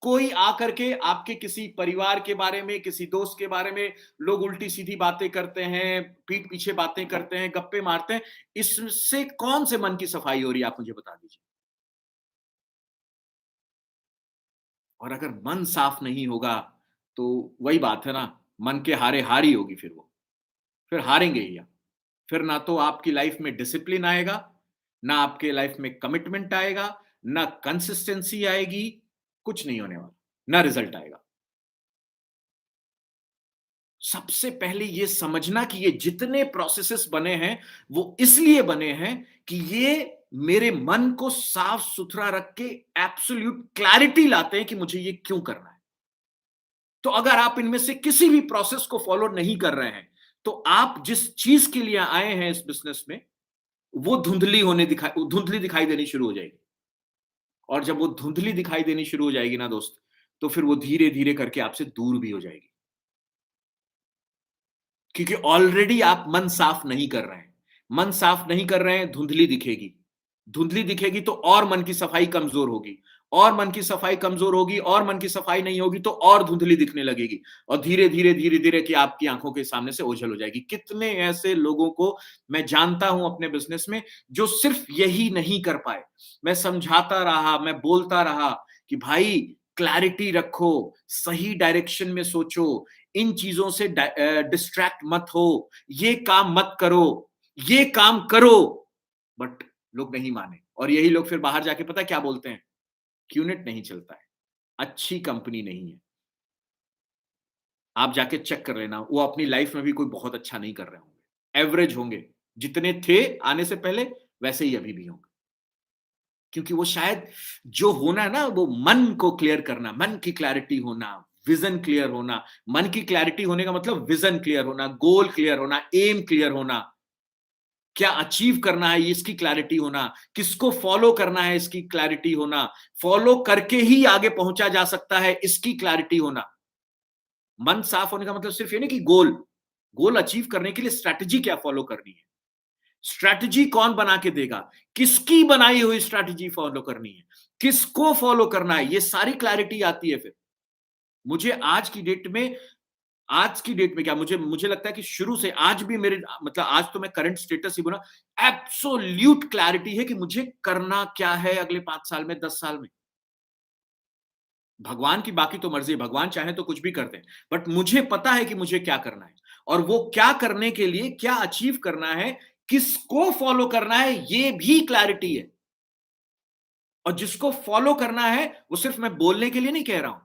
कोई आकर के आपके किसी परिवार के बारे में, किसी दोस्त के बारे में लोग उल्टी सीधी बातें करते हैं, पीठ पीछे बातें करते हैं, गप्पे मारते हैं, इससे कौन से मन की सफाई हो रही है आप मुझे बता दीजिए। और अगर मन साफ नहीं होगा, तो वही बात है ना, मन के हारे हार ही होगी फिर वो, फिर हारेंगे ही आप। फिर ना तो आपकी लाइफ में डिसिप्लिन आएगा, ना आपके लाइफ में कमिटमेंट आएगा, ना कंसिस्टेंसी आएगी, कुछ नहीं होने वाला, ना रिजल्ट आएगा। सबसे पहले ये समझना कि ये जितने प्रोसेसेस बने हैं, वो इसलिए बने हैं कि ये मेरे मन को साफ सुथरा रख के एब्सोल्यूट क्लैरिटी लाते हैं कि मुझे ये क्यों करना है। तो अगर आप इनमें से किसी भी प्रोसेस को फॉलो नहीं कर रहे हैं, तो आप जिस चीज के लिए आए हैं इस बिजनेस में, वो धुंधली दिखाई देनी शुरू हो जाएगी। और जब वो धुंधली दिखाई देनी शुरू हो जाएगी ना दोस्त, तो फिर वो धीरे धीरे करके आपसे दूर भी हो जाएगी। क्योंकि ऑलरेडी आप मन साफ नहीं कर रहे हैं। मन साफ नहीं कर रहे हैं, धुंधली दिखेगी। धुंधली दिखेगी तो और मन की सफाई कमजोर होगी, और मन की सफाई कमजोर होगी, और मन की सफाई नहीं होगी तो और धुंधली दिखने लगेगी, और धीरे धीरे कि आपकी आंखों के सामने से ओझल हो जाएगी। कितने ऐसे लोगों को मैं जानता हूं अपने बिजनेस में, जो सिर्फ यही नहीं कर पाए। मैं समझाता रहा, मैं बोलता रहा कि भाई क्लैरिटी रखो, सही डायरेक्शन में सोचो, इन चीजों से डिस्ट्रैक्ट मत हो, ये काम मत करो, ये काम करो। बट लोग नहीं माने, और यही लोग फिर बाहर जाके पता क्या बोलते हैं, क्यूनेट नहीं चलता है, अच्छी कंपनी नहीं है। आप जाके चेक कर लेना, वो अपनी लाइफ में भी कोई बहुत अच्छा नहीं कर रहे होंगे, एवरेज होंगे, जितने थे आने से पहले वैसे ही अभी भी होंगे। क्योंकि वो शायद जो होना है ना, वो मन को क्लियर करना, मन की क्लैरिटी होना, विजन क्लियर होना, मन की क्लैरिटी होने का मतलब विजन क्लियर होना, गोल क्लियर होना, एम क्लियर होना, क्या अचीव करना है इसकी क्लैरिटी होना, किसको फॉलो करना है इसकी क्लैरिटी होना, फॉलो करके ही आगे पहुंचा जा सकता है इसकी क्लैरिटी होना। मन साफ होने का मतलब सिर्फ ये नहीं कि गोल गोल अचीव करने के लिए स्ट्रैटेजी क्या फॉलो करनी है, स्ट्रैटेजी कौन बना के देगा, किसकी बनाई हुई स्ट्रैटेजी फॉलो करनी है, किसको फॉलो करना है, ये सारी क्लैरिटी आती है फिर। मुझे आज की डेट में क्या मुझे मुझे लगता है कि शुरू से आज भी मेरे मतलब आज तो मैं करंट स्टेटस ही बोला, एब्सोल्यूट क्लैरिटी है कि मुझे करना क्या है अगले 5 साल में, 10 साल में। भगवान की बाकी तो मर्जी है, भगवान चाहे तो कुछ भी कर दें, बट मुझे पता है कि मुझे क्या करना है, और वो क्या करने के लिए क्या अचीव करना है, किसको फॉलो करना है, ये भी क्लैरिटी है। और जिसको फॉलो करना है वो सिर्फ मैं बोलने के लिए नहीं कह रहा हूं,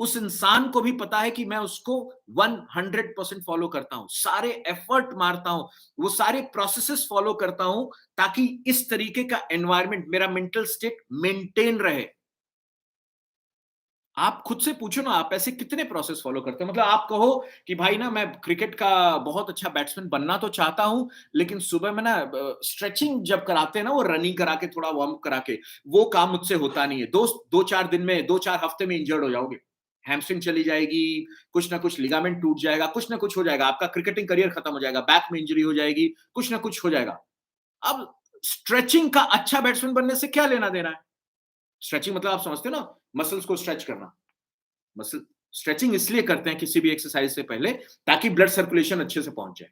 उस इंसान को भी पता है कि मैं उसको 100% फॉलो करता हूं, सारे एफर्ट मारता हूं, वो सारे प्रोसेसेस फॉलो करता हूं, ताकि इस तरीके का एनवायरनमेंट, मेरा मेंटल स्टेट मेंटेन रहे। आप खुद से पूछो ना, आप ऐसे कितने प्रोसेस फॉलो करते हो? मतलब आप कहो कि भाई ना मैं क्रिकेट का बहुत अच्छा बैट्समैन बनना तो चाहता हूं, लेकिन सुबह में ना स्ट्रेचिंग जब कराते हैं ना, वो रनिंग करा के थोड़ा वार्म अप करा के, वो काम मुझसे होता नहीं है। दो चार दिन में, 2-4 हफ्ते में इंजर्ड हो जाओगे, हैमस्ट्रिंग चली जाएगी, कुछ ना कुछ लिगामेंट टूट जाएगा, कुछ ना कुछ हो जाएगा, आपका क्रिकेटिंग करियर खत्म हो जाएगा, बैक में इंजरी हो जाएगी, कुछ ना कुछ हो जाएगा। अब स्ट्रेचिंग का अच्छा बैट्समैन बनने से क्या लेना देना है? स्ट्रेचिंग मतलब आप समझते हो ना, मसल्स को स्ट्रेच करना। मसल स्ट्रेचिंग इसलिए करते हैं किसी भी एक्सरसाइज से पहले, ताकि ब्लड सर्कुलेशन अच्छे से पहुंच जाए।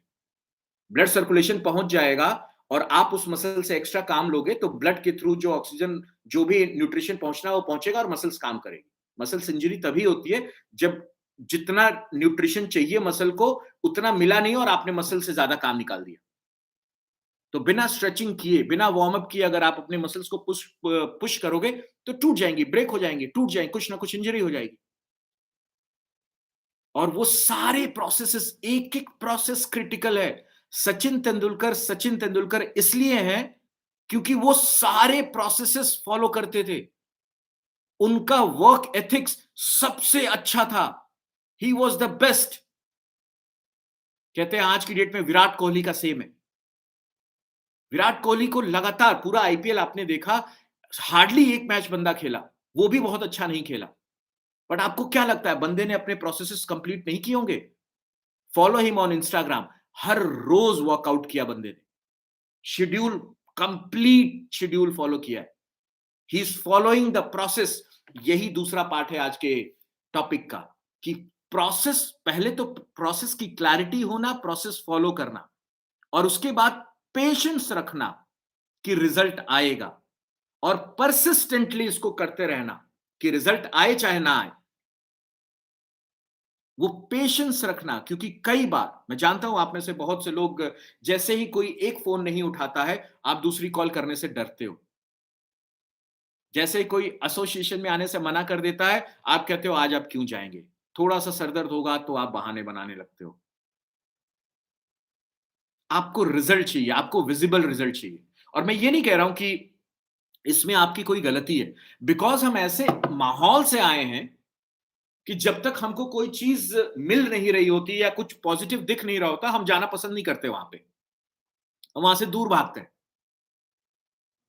ब्लड सर्कुलेशन पहुंच जाएगा और आप उस मसल से एक्स्ट्रा काम लोगे, तो ब्लड के थ्रू जो ऑक्सीजन, जो भी न्यूट्रिशन पहुंचना है वो पहुंचेगा और मसल्स काम करेगी। मसल्स इंजरी तभी होती है जब जितना न्यूट्रिशन चाहिए मसल को उतना मिला नहीं और आपने मसल से ज्यादा काम निकाल दिया। तो बिना स्ट्रेचिंग किए, बिना वार्म अप किए अगर आप अपने मसल्स को पुश पुश करोगे तो टूट जाएंगी, ब्रेक हो जाएंगे, टूट जाएंगे, कुछ ना कुछ इंजरी हो जाएगी। और वो सारे प्रोसेसेस, एक एक प्रोसेस क्रिटिकल है। सचिन तेंदुलकर इसलिए हैं क्योंकि वो सारे प्रोसेसेस फॉलो करते थे। उनका वर्क एथिक्स सबसे अच्छा था। He was the best. कहते हैं आज की डेट में विराट कोहली का सेम है। विराट कोहली को लगातार पूरा आईपीएल आपने देखा, हार्डली एक मैच बंदा खेला, वो भी बहुत अच्छा नहीं खेला। बट आपको क्या लगता है बंदे ने अपने प्रोसेसेस कंप्लीट नहीं किए होंगे? फॉलो हिम ऑन इंस्टाग्राम, हर रोज वर्कआउट किया बंदे ने, शेड्यूल, कंप्लीट शेड्यूल फॉलो किया है। He is following the process. यही दूसरा पार्ट है आज के टॉपिक का, कि प्रोसेस, पहले तो प्रोसेस की क्लैरिटी होना, प्रोसेस फॉलो करना, और उसके बाद पेशेंस रखना कि रिजल्ट आएगा, और परसिस्टेंटली इसको करते रहना कि रिजल्ट आए चाहे ना आए। वो पेशेंस रखना, क्योंकि कई बार मैं जानता हूं आप में से बहुत से लोग, जैसे ही कोई एक फोन नहीं उठाता है आप दूसरी कॉल करने से डरते हो। जैसे ही कोई एसोसिएशन में आने से मना कर देता है, आप कहते हो आज आप क्यों जाएंगे, थोड़ा सा सरदर्द होगा तो आप बहाने बनाने लगते हो। आपको रिजल्ट चाहिए, आपको विजिबल रिजल्ट चाहिए। और मैं ये नहीं कह रहा हूं कि इसमें आपकी कोई गलती है, बिकॉज हम ऐसे माहौल से आए हैं कि जब तक हमको कोई चीज मिल नहीं रही होती या कुछ पॉजिटिव दिख नहीं रहा होता, हम जाना पसंद नहीं करते वहां पे, हम वहां से दूर भागते हैं।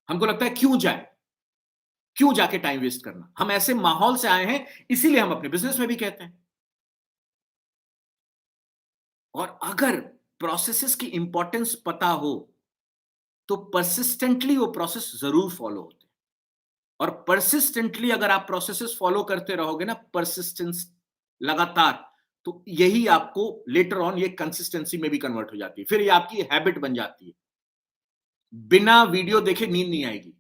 हमको लगता है क्यों जाए, क्यों जाके टाइम वेस्ट करना। हम ऐसे माहौल से आए हैं, इसीलिए हम अपने बिजनेस में भी कहते हैं। और अगर प्रोसेसेस की इंपॉर्टेंस पता हो तो परसिस्टेंटली वो प्रोसेस जरूर फॉलो होते हैं। और परसिस्टेंटली अगर आप प्रोसेसेस फॉलो करते रहोगे ना, परसिस्टेंस, लगातार, तो यही आपको लेटर ऑन ये कंसिस्टेंसी में भी कन्वर्ट हो जाती है, फिर ये आपकी हैबिट बन जाती है। बिना वीडियो देखे नींद नहीं आएगी।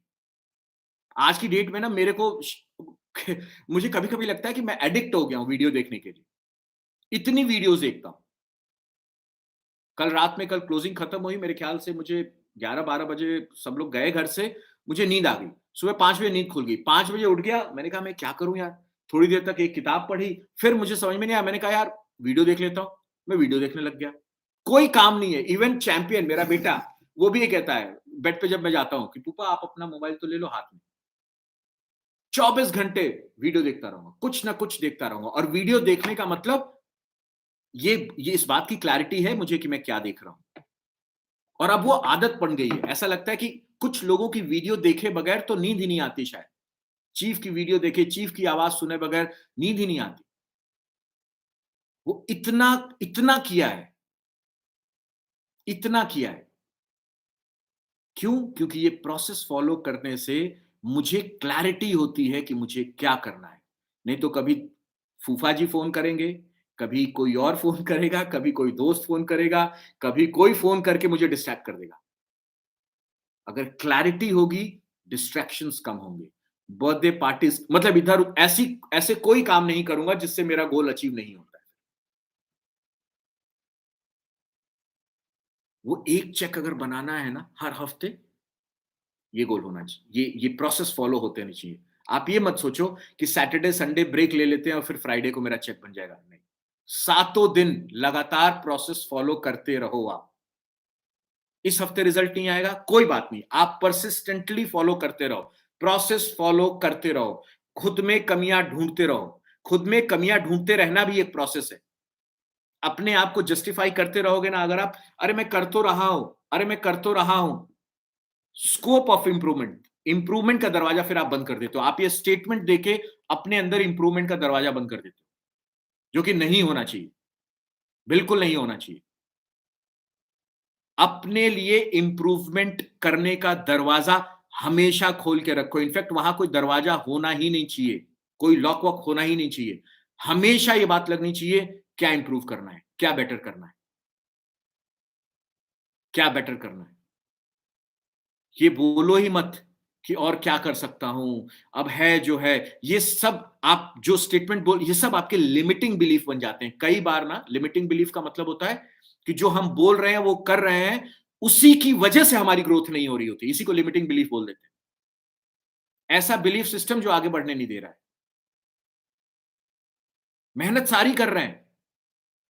आज की डेट में ना मेरे को मुझे कभी कभी लगता है कि मैं एडिक्ट हो गया हूं वीडियो देखने के लिए, इतनी वीडियोस देखता हूं। कल रात में, कल क्लोजिंग खत्म हुई, मेरे ख्याल से मुझे 11-12 बजे सब लोग गए घर से, मुझे नींद आ गई। सुबह 5 बजे नींद खुल गई, 5 बजे उठ गया, मैंने कहा मैं क्या करूं यार, थोड़ी देर तक एक किताब पढ़ी, फिर मुझे समझ में नहीं आया, मैंने कहा यार वीडियो देख लेता हूं, मैं वीडियो देखने लग गया। कोई काम नहीं है। इवन चैंपियन मेरा बेटा, वो भी ये कहता है बेड पे जब मैं जाता हूं कि पापा आप अपना मोबाइल तो ले लो हाथ में। 24 घंटे वीडियो देखता रहूंगा, कुछ ना कुछ देखता रहूंगा। और वीडियो देखने का मतलब ये इस बात की क्लैरिटी है मुझे कि मैं क्या देख रहा हूं। और अब वो आदत बन गई है। ऐसा लगता है कि कुछ लोगों की वीडियो देखे बगैर तो नींद ही नहीं आती शायद। चीफ की वीडियो देखे, चीफ की आवाज सुने बगैर नींद ही नहीं आती। वो इतना इतना किया है, इतना किया है। क्यों? क्योंकि ये प्रोसेस फॉलो करने से मुझे क्लैरिटी होती है कि मुझे क्या करना है। नहीं तो कभी फूफा जी फ़ोन करेंगे, कभी कोई और फ़ोन करेगा, कभी कोई दोस्त फ़ोन करेगा, कभी कोई फ़ोन करके मुझे डिस्ट्रैक्ट कर देगा। अगर क्लैरिटी होगी, डिस्ट्रैक्शंस कम होंगे। बर्थडे पार्टीज़ मतलब इधर ऐसी ऐसे कोई काम नहीं करूँगा जिससे मेरा गोल अचीव नहीं होता है। वो एक चेक अगर बनाना है ना हर हफ्ते, ये गोल होना चाहिए। ये प्रोसेस फॉलो होते रहनी चाहिए। आप ये मत सोचो कि सैटरडे, संडे ब्रेक ले लेते हैं और फिर फ्राइडे को मेरा चेक बन जाएगा। नहीं, सातों दिन लगातार प्रोसेस फॉलो करते रहो आप। इस हफ्ते रिजल्ट नहीं आएगा, कोई बात नहीं। आप परसिस्टेंटली फॉलो करते रहो, प्रोसेस फॉलो करते रहो, खुद में कमियां ढूंढते रहो। खुद में कमियां ढूंढते रहना भी एक प्रोसेस है। अपने आप को जस्टिफाई करते रहोगे ना, अगर आप अरे मैं कर तो रहा हूं, अरे मैं कर तो रहा हूं, स्कोप ऑफ इंप्रूवमेंट, इंप्रूवमेंट का दरवाजा फिर आप बंद कर देते हो। आप ये स्टेटमेंट देके अपने अंदर इंप्रूवमेंट का दरवाजा बंद कर देते हो, जो कि नहीं होना चाहिए, बिल्कुल नहीं होना चाहिए। अपने लिए इंप्रूवमेंट करने का दरवाजा हमेशा खोल के रखो। इनफैक्ट वहां कोई दरवाजा होना ही नहीं चाहिए, कोई लॉक वॉक होना ही नहीं चाहिए। हमेशा ये बात लगनी चाहिए, क्या इंप्रूव करना है, क्या बेटर करना है, क्या बेटर करना है। ये बोलो ही मत कि और क्या कर सकता हूं, अब है जो है। ये सब आप जो स्टेटमेंट बोल, ये सब आपके लिमिटिंग बिलीफ बन जाते हैं। कई बार ना लिमिटिंग बिलीफ का मतलब होता है कि जो हम बोल रहे हैं वो कर रहे हैं, उसी की वजह से हमारी ग्रोथ नहीं हो रही होती। इसी को लिमिटिंग बिलीफ बोल देते हैं। ऐसा बिलीफ सिस्टम जो आगे बढ़ने नहीं दे रहा है। मेहनत सारी कर रहे हैं,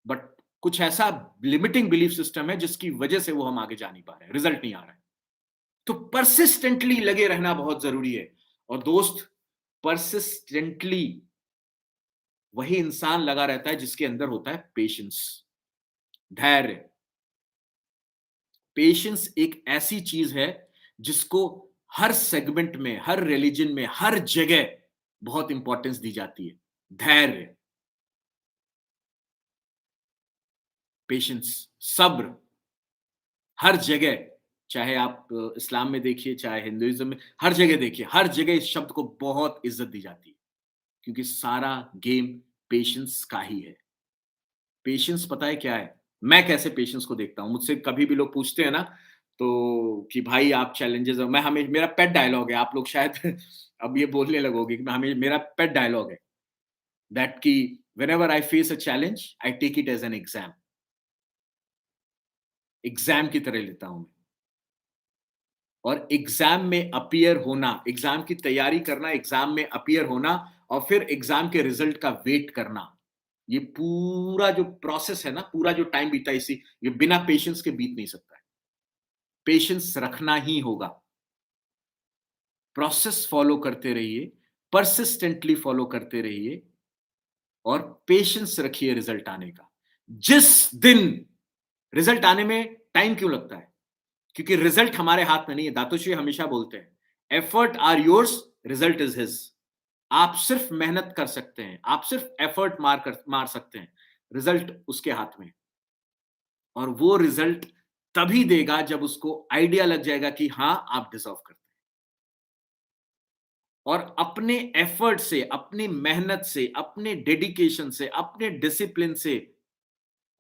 बट कुछ ऐसा लिमिटिंग बिलीफ सिस्टम है जिसकी वजह से वो हम आगे जा नहीं पा रहे हैं, रिजल्ट नहीं आ रहा है। तो परसिस्टेंटली लगे रहना बहुत जरूरी है। और दोस्त, परसिस्टेंटली वही इंसान लगा रहता है जिसके अंदर होता है पेशेंस, धैर्य। पेशेंस एक ऐसी चीज है जिसको हर सेगमेंट में, हर रिलीजन में, हर जगह बहुत इंपॉर्टेंस दी जाती है। धैर्य, पेशेंस, सब्र, हर जगह। चाहे आप इस्लाम में देखिए, चाहे हिंदुइज्म में, हर जगह देखिए, हर जगह इस शब्द को बहुत इज्जत दी जाती है। क्योंकि सारा गेम पेशेंस का ही है। पेशेंस पता है क्या है? मैं कैसे पेशेंस को देखता हूँ, मुझसे कभी भी लोग पूछते हैं ना, तो कि भाई आप चैलेंजेस, मैं हमें मेरा पेट डायलॉग है, आप लोग शायद अब ये बोलने लगोगे कि मैं हमें, मेरा पेट डायलॉग है दैट कि whenever I face a challenge I take it as an exam. Exam की तरह लेता हूं मैं। और एग्जाम में अपीयर होना, एग्जाम की तैयारी करना, एग्जाम में अपीयर होना, और फिर एग्जाम के रिजल्ट का वेट करना, ये पूरा जो प्रोसेस है ना, पूरा जो टाइम बीता है, इसी ये बिना पेशेंस के बीत नहीं सकता है। पेशेंस रखना ही होगा। प्रोसेस फॉलो करते रहिए, परसिस्टेंटली फॉलो करते रहिए, और पेशेंस रखिए रिजल्ट आने का। जिस दिन रिजल्ट आने में टाइम क्यों लगता है? क्योंकि रिजल्ट हमारे हाथ में नहीं है। दातोश्री हमेशा बोलते हैं, effort are yours, result is his. आप सिर्फ मेहनत कर सकते हैं, आप सिर्फ एफर्ट मार सकते हैं, रिजल्ट उसके हाथ में है। और वो रिजल्ट तभी देगा जब उसको आइडिया लग जाएगा कि हाँ आप डिजर्व करते हैं। और अपने एफर्ट से, अपनी मेहनत से, अपने डेडिकेशन से, अपने डिसिप्लिन से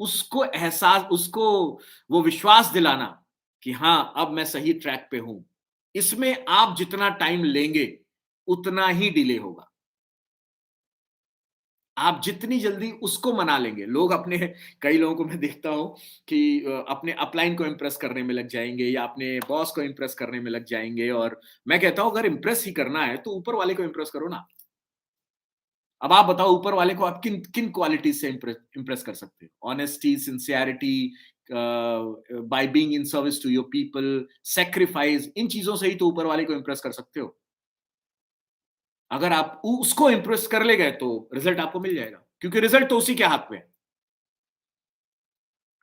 उसको एहसास, उसको वो विश्वास दिलाना कि हाँ अब मैं सही ट्रैक पे हूं, इसमें आप जितना टाइम लेंगे उतना ही डिले होगा। आप जितनी जल्दी उसको मना लेंगे, लोग अपने, कई लोगों को मैं देखता हूं कि अपने अपलाइन को इंप्रेस करने में लग जाएंगे या अपने बॉस को इंप्रेस करने में लग जाएंगे। और मैं कहता हूं अगर इंप्रेस ही करना है तो ऊपर वाले को इंप्रेस करो ना। अब आप बताओ ऊपर वाले को आप किन किन क्वालिटीज से इंप्रेस कर सकते हो? Honesty, sincerity, by being in service to your people, sacrifice, इन चीजों से ही तो ऊपर वाले को इंप्रेस कर सकते हो। अगर आप उसको इंप्रेस कर ले गए तो रिजल्ट आपको मिल जाएगा, क्योंकि रिजल्ट तो उसी के हाथ में है।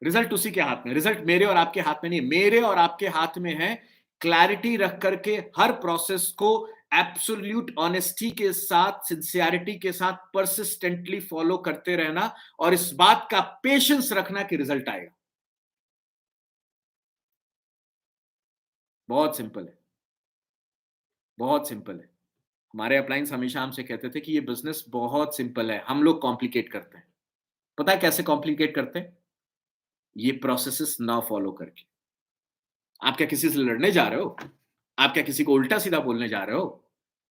रिजल्ट उसी के हाथ में, रिजल्ट मेरे और आपके हाथ में नहीं है, मेरे और आपके हाथ में है क्लैरिटी रख करके हर प्रोसेस को एब्सोल्यूट ऑनेस्टी के साथ, सिंसियरिटी के साथ परसिस्टेंटली फॉलो करते रहना और इस बात का पेशेंस रखना कि रिजल्ट आएगा। बहुत सिंपल है, बहुत सिंपल है। हमारे अपलाइंस हमेशा हमसे कहते थे कि ये बिजनेस बहुत सिंपल है, हम लोग कॉम्प्लिकेट करते हैं। पता है कैसे कॉम्प्लिकेट करते हैं? ये प्रोसेसेस ना फॉलो करके। आप क्या किसी से लड़ने जा रहे हो? आप क्या किसी को उल्टा सीधा बोलने जा रहे हो?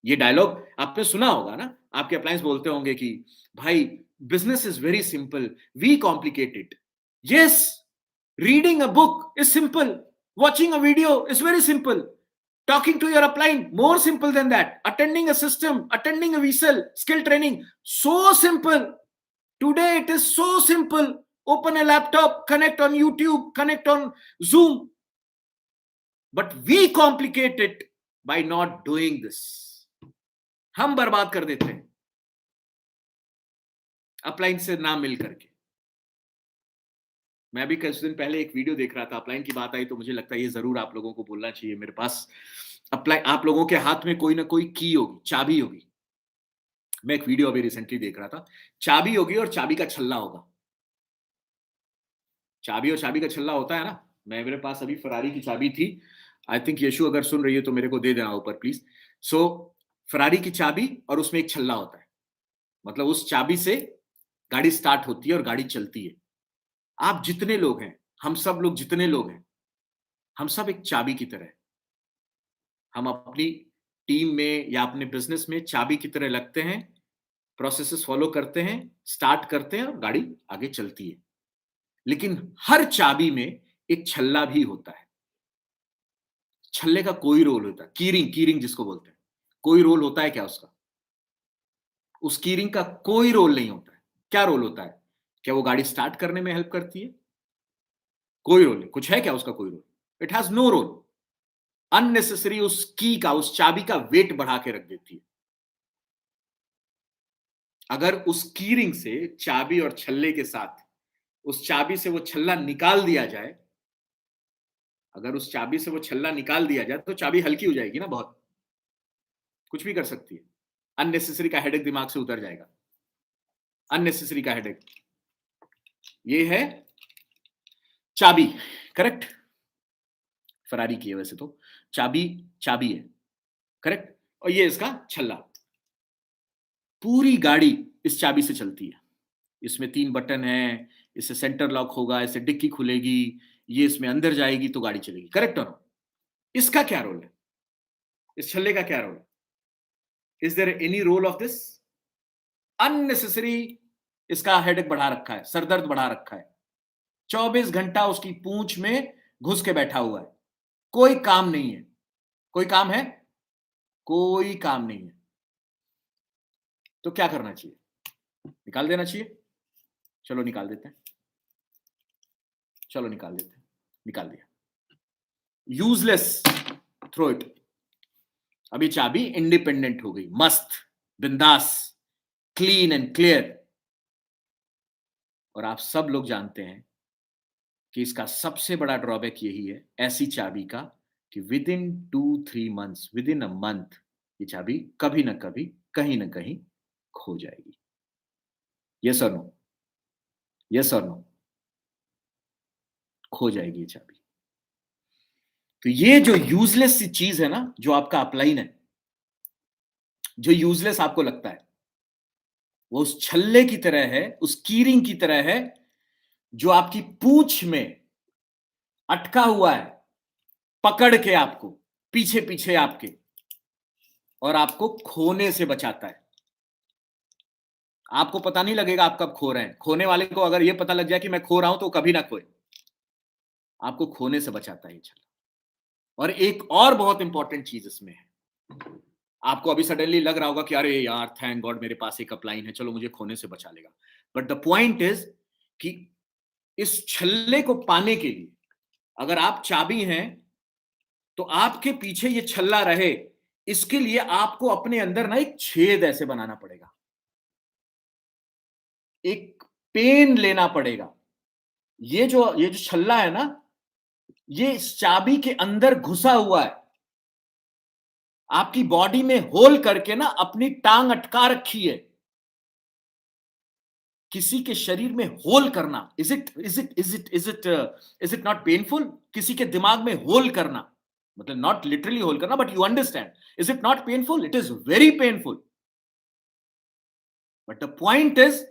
ये डायलॉग आपने सुना होगा ना, आपके अप्लायंस बोलते होंगे कि भाई business is very simple, we complicate it. Yes, reading a book is simple, watching a video is very simple, talking to your upline more simple than that, attending a system, attending a vessel skill training, so simple. Today it is so simple. Open a laptop, connect on YouTube, connect on Zoom, but we complicate it by not doing this. हम बर्बाद कर देते हैं upline से ना मिल करके। मैं भी कुछ दिन पहले एक वीडियो देख रहा था, अपलाइन की बात आई तो मुझे लगता है ये जरूर आप लोगों को बोलना चाहिए। मेरे पास अपलाइन, आप लोगों के हाथ में कोई ना कोई की होगी, चाबी होगी। मैं एक वीडियो अभी रिसेंटली देख रहा था, चाबी होगी और चाबी का छल्ला होगा। चाबी और चाबी का छल्ला होता है ना, मेरे पास अभी फरारी की चाबी थी। आई थिंक यशु अगर सुन रही है तो मेरे को दे देना ऊपर प्लीज। सो फरारी की चाबी और उसमें एक छल्ला होता है, मतलब उस चाबी से गाड़ी स्टार्ट होती है और गाड़ी चलती है। आप जितने लोग हैं, हम सब लोग जितने लोग हैं, हम सब एक चाबी की तरह हैं। हम अपनी टीम में या अपने बिजनेस में चाबी की तरह लगते हैं, प्रोसेसेस फॉलो करते हैं, स्टार्ट करते हैं और गाड़ी आगे चलती है। लेकिन हर चाबी में एक छल्ला भी होता है। छल्ले का कोई रोल होता है, कीरिंग, कीरिंग जिसको बोलते हैं, कोई रोल होता है क्या उसका? उस कीरिंग का कोई रोल नहीं होता है। क्या रोल होता है? क्या वो गाड़ी स्टार्ट करने में हेल्प करती है? कोई रोल नहीं। कुछ है क्या उसका कोई role? It has no role. Unnecessary उस की का, उस चाबी का वेट बढ़ा के रख देती है। अगर उस कीरिंग से चाबी और छल्ले के साथ उस चाबी से वो छल्ला निकाल दिया जाए, अगर उस चाबी से वो छल्ला निकाल दिया जाए तो चाबी हल्की हो जाएगी ना बहुत, कुछ भी कर सकती है। अननेसेसरी का हेडेक दिमाग से उतर जाएगा, अननेसेसरी का हेडेक। ये है चाबी, करेक्ट? फरारी की है वैसे तो, चाबी चाबी है, करेक्ट? और ये इसका छल्ला। पूरी गाड़ी इस चाबी से चलती है। इसमें 3 बटन है, इससे सेंटर लॉक होगा, इससे डिक्की खुलेगी, ये इसमें अंदर जाएगी तो गाड़ी चलेगी, करेक्ट और नो? इसका क्या रोल है? इस छल्ले का क्या रोल है? Is there any role of this? Unnecessary इसका हेडेक बढ़ा रखा है, सरदर्द बढ़ा रखा है। 24 घंटा उसकी पूंछ में घुस के बैठा हुआ है, कोई काम नहीं है। कोई काम है? कोई काम नहीं है। तो क्या करना चाहिए? निकाल देना चाहिए। चलो निकाल देते हैं, चलो निकाल देते हैं। निकाल दिया, यूजलेस, थ्रो इट। अभी चाबी इंडिपेंडेंट हो गई, मस्त, बिंदास, क्लीन एंड क्लियर। और आप सब लोग जानते हैं कि इसका सबसे बड़ा ड्रॉबैक यही है ऐसी चाबी का कि with in 2-3 months, with in a month ये चाबी कभी ना कभी, कहीं ना कहीं खो जाएगी। यस और नो? यस और नो? खो जाएगी ये चाबी। तो ये जो यूजलेस सी चीज है ना, जो आपका अपलाइन है, जो यूजलेस आपको लगता है, वो उस छल्ले की तरह है, उस कीरिंग की तरह है, जो आपकी पूंछ में अटका हुआ है, पकड़ के आपको, पीछे पीछे आपके, और आपको खोने से बचाता है। आपको पता नहीं लगेगा आप कब खो रहे हैं। खोने वाले को अगर यह पता लग जाए कि मैं खो रहा हूं तो कभी ना खोए। आपको खोने से बचाता है ये छल्ला। और एक और बहुत इंपॉर्टेंट चीज इसमें है, आपको अभी सडनली लग रहा होगा कि अरे यार थैंक गॉड मेरे पास एक अपलाइन है, चलो मुझे खोने से बचा लेगा। बट द पॉइंट इज कि इस छल्ले को पाने के लिए अगर आप चाबी हैं तो आपके पीछे ये छल्ला रहे, इसके लिए आपको अपने अंदर ना एक छेद ऐसे बनाना पड़ेगा, एक पेन लेना पड़ेगा। ये जो छल्ला है ना, ये इस चाबी के अंदर घुसा हुआ है। आपकी बॉडी में होल करके ना अपनी टांग अटका रखी है। किसी के शरीर में होल करना, इज इट नॉट पेनफुल? किसी के दिमाग में होल करना, मतलब नॉट लिटरली होल करना, but you understand. Is it not painful? It is very painful. But the point is,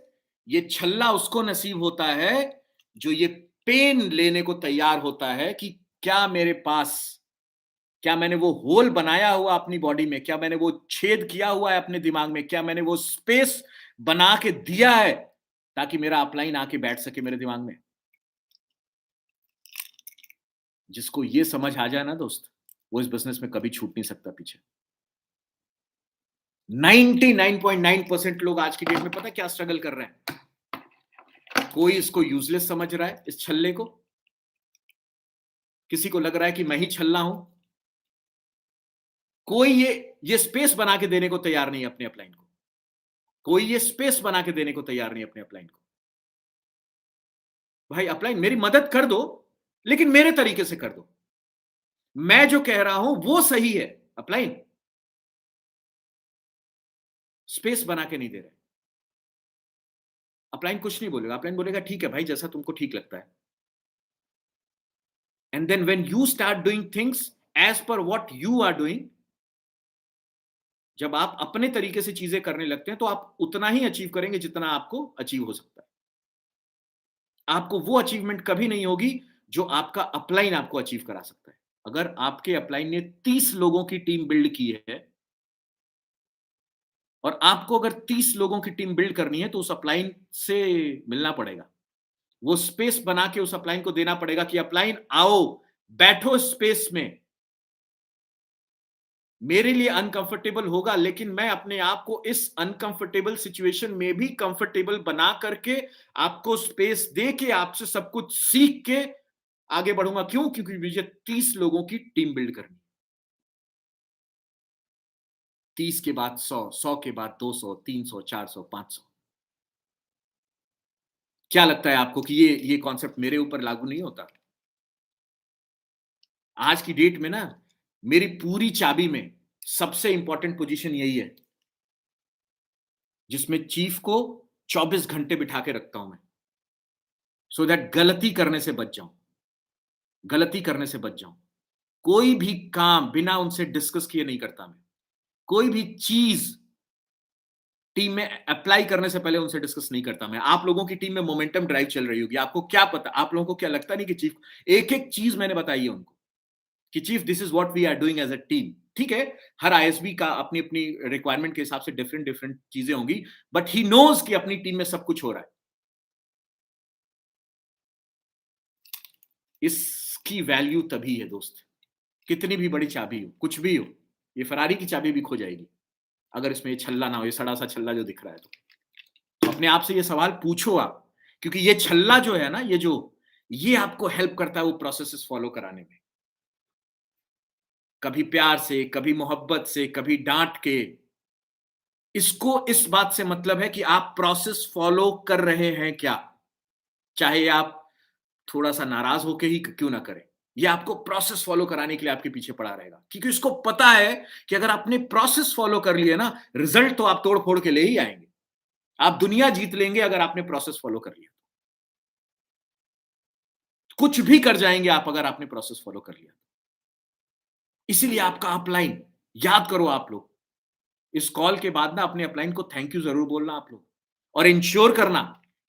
ये छल्ला उसको नसीब होता है जो ये पेन लेने को तैयार होता है कि क्या मेरे पास, क्या मैंने वो होल बनाया हुआ अपनी बॉडी में, क्या मैंने वो छेद किया हुआ है अपने दिमाग में, क्या मैंने वो स्पेस बना के दिया है ताकि मेरा अपलाइन आके बैठ सके मेरे दिमाग में। जिसको ये समझ आ जाए ना दोस्त, वो इस बिजनेस में कभी छूट नहीं सकता पीछे। 99.9% लोग आज की डेट में पता क्या स्ट्रगल कर रहे हैं? कोई इसको यूजलेस समझ रहा है, इस छल्ले को। किसी को लग रहा है कि मैं ही छल्ला हूं। कोई ये स्पेस बना के देने को तैयार नहीं है अपने अपलाइन को। कोई ये स्पेस बना के देने को तैयार नहीं अपने अपलाइन को। भाई अपलाइन मेरी मदद कर दो, लेकिन मेरे तरीके से कर दो। मैं जो कह रहा हूं वो सही है। अपलाइन स्पेस बना के नहीं दे रहे। अपलाइन कुछ नहीं बोलेगा। अपलाइन बोलेगा ठीक है भाई, जैसा तुमको ठीक लगता है। And then when you start doing things as per what you are doing, जब आप अपने तरीके से चीजें करने लगते हैं तो आप उतना ही अचीव करेंगे जितना आपको अचीव हो सकता है। आपको वो अचीवमेंट कभी नहीं होगी जो आपका अपलाइन आपको अचीव करा सकता है। अगर आपके अपलाइन ने 30 लोगों की टीम बिल्ड की है और आपको अगर 30 लोगों की टीम बिल्ड करनी है, तो उस अपलाइन से मिलना पड़ेगा। वो स्पेस बना के उस अपलाइन को देना पड़ेगा कि अपलाइन आओ, बैठो स्पेस में। मेरे लिए अनकंफर्टेबल होगा, लेकिन मैं अपने आप को इस अनकंफर्टेबल सिचुएशन में भी कंफर्टेबल बना करके, आपको स्पेस दे के, आपसे सब कुछ सीख के आगे बढ़ूंगा। क्यों? क्योंकि मुझे 30 लोगों की टीम बिल्ड करनी। 30 के बाद 100, 100 के बाद 200, 300, 400, 500। क्या लगता है आपको कि ये कॉन्सेप्ट मेरे ऊपर लागू नहीं होता? आज की डेट में ना, मेरी पूरी चाबी में सबसे इंपॉर्टेंट पोजीशन यही है, जिसमें चीफ को 24 घंटे बिठा के रखता हूं मैं, सो दैट गलती करने से बच जाऊं। गलती करने से बच जाऊं। कोई भी काम बिना उनसे डिस्कस किए नहीं करता मैं। कोई भी चीज टीम में अप्लाई करने से पहले उनसे डिस्कस नहीं करता मैं। आप लोगों की टीम में मोमेंटम ड्राइव चल रही होगी, आपको क्या पता, आप लोगों को क्या लगता नहीं कि चीफ, एक एक चीज मैंने बताई है उनको कि chief this is what we are doing as a team. ठीक है, हर आईएसबी का अपनी अपनी रिक्वायरमेंट के हिसाब से डिफरेंट डिफरेंट चीजें होंगी, बट ही नोज कि अपनी टीम में सब कुछ हो रहा है। इसकी वैल्यू तभी है दोस्त, कितनी भी बड़ी चाबी हो, कुछ भी हो, ये फरारी की चाबी भी खो जाएगी अगर इसमें ये छल्ला ना हो, ये सड़ा सा छल्ला जो दिख रहा है। तो अपने आप से ये सवाल पूछो आप, क्योंकि ये छल्ला जो है ना, ये आपको हेल्प करता है वो प्रोसेसेस फॉलो कराने में। कभी प्यार से, कभी मोहब्बत से, कभी डांट के। इसको इस बात से मतलब है कि आप प्रोसेस फॉलो कर रहे हैं क्या, चाहे आप थोड़ा सा नाराज होके ही क्यों ना करें। ये आपको प्रोसेस फॉलो कराने के लिए आपके पीछे पड़ा रहेगा, क्योंकि इसको पता है कि अगर आपने प्रोसेस फॉलो कर लिए ना, रिजल्ट तो आप तोड़ फोड़ के ले ही आएंगे। आप दुनिया जीत लेंगे अगर आपने प्रोसेस फॉलो कर लिया। कुछ भी कर जाएंगे आप अगर आपने प्रोसेस फॉलो कर लिया। इसीलिए आपका अपलाइन याद करो आप लोग, इस कॉल के बाद ना अपने अपलाइन को थैंक यू जरूर बोलना आप लोग, और इंश्योर करना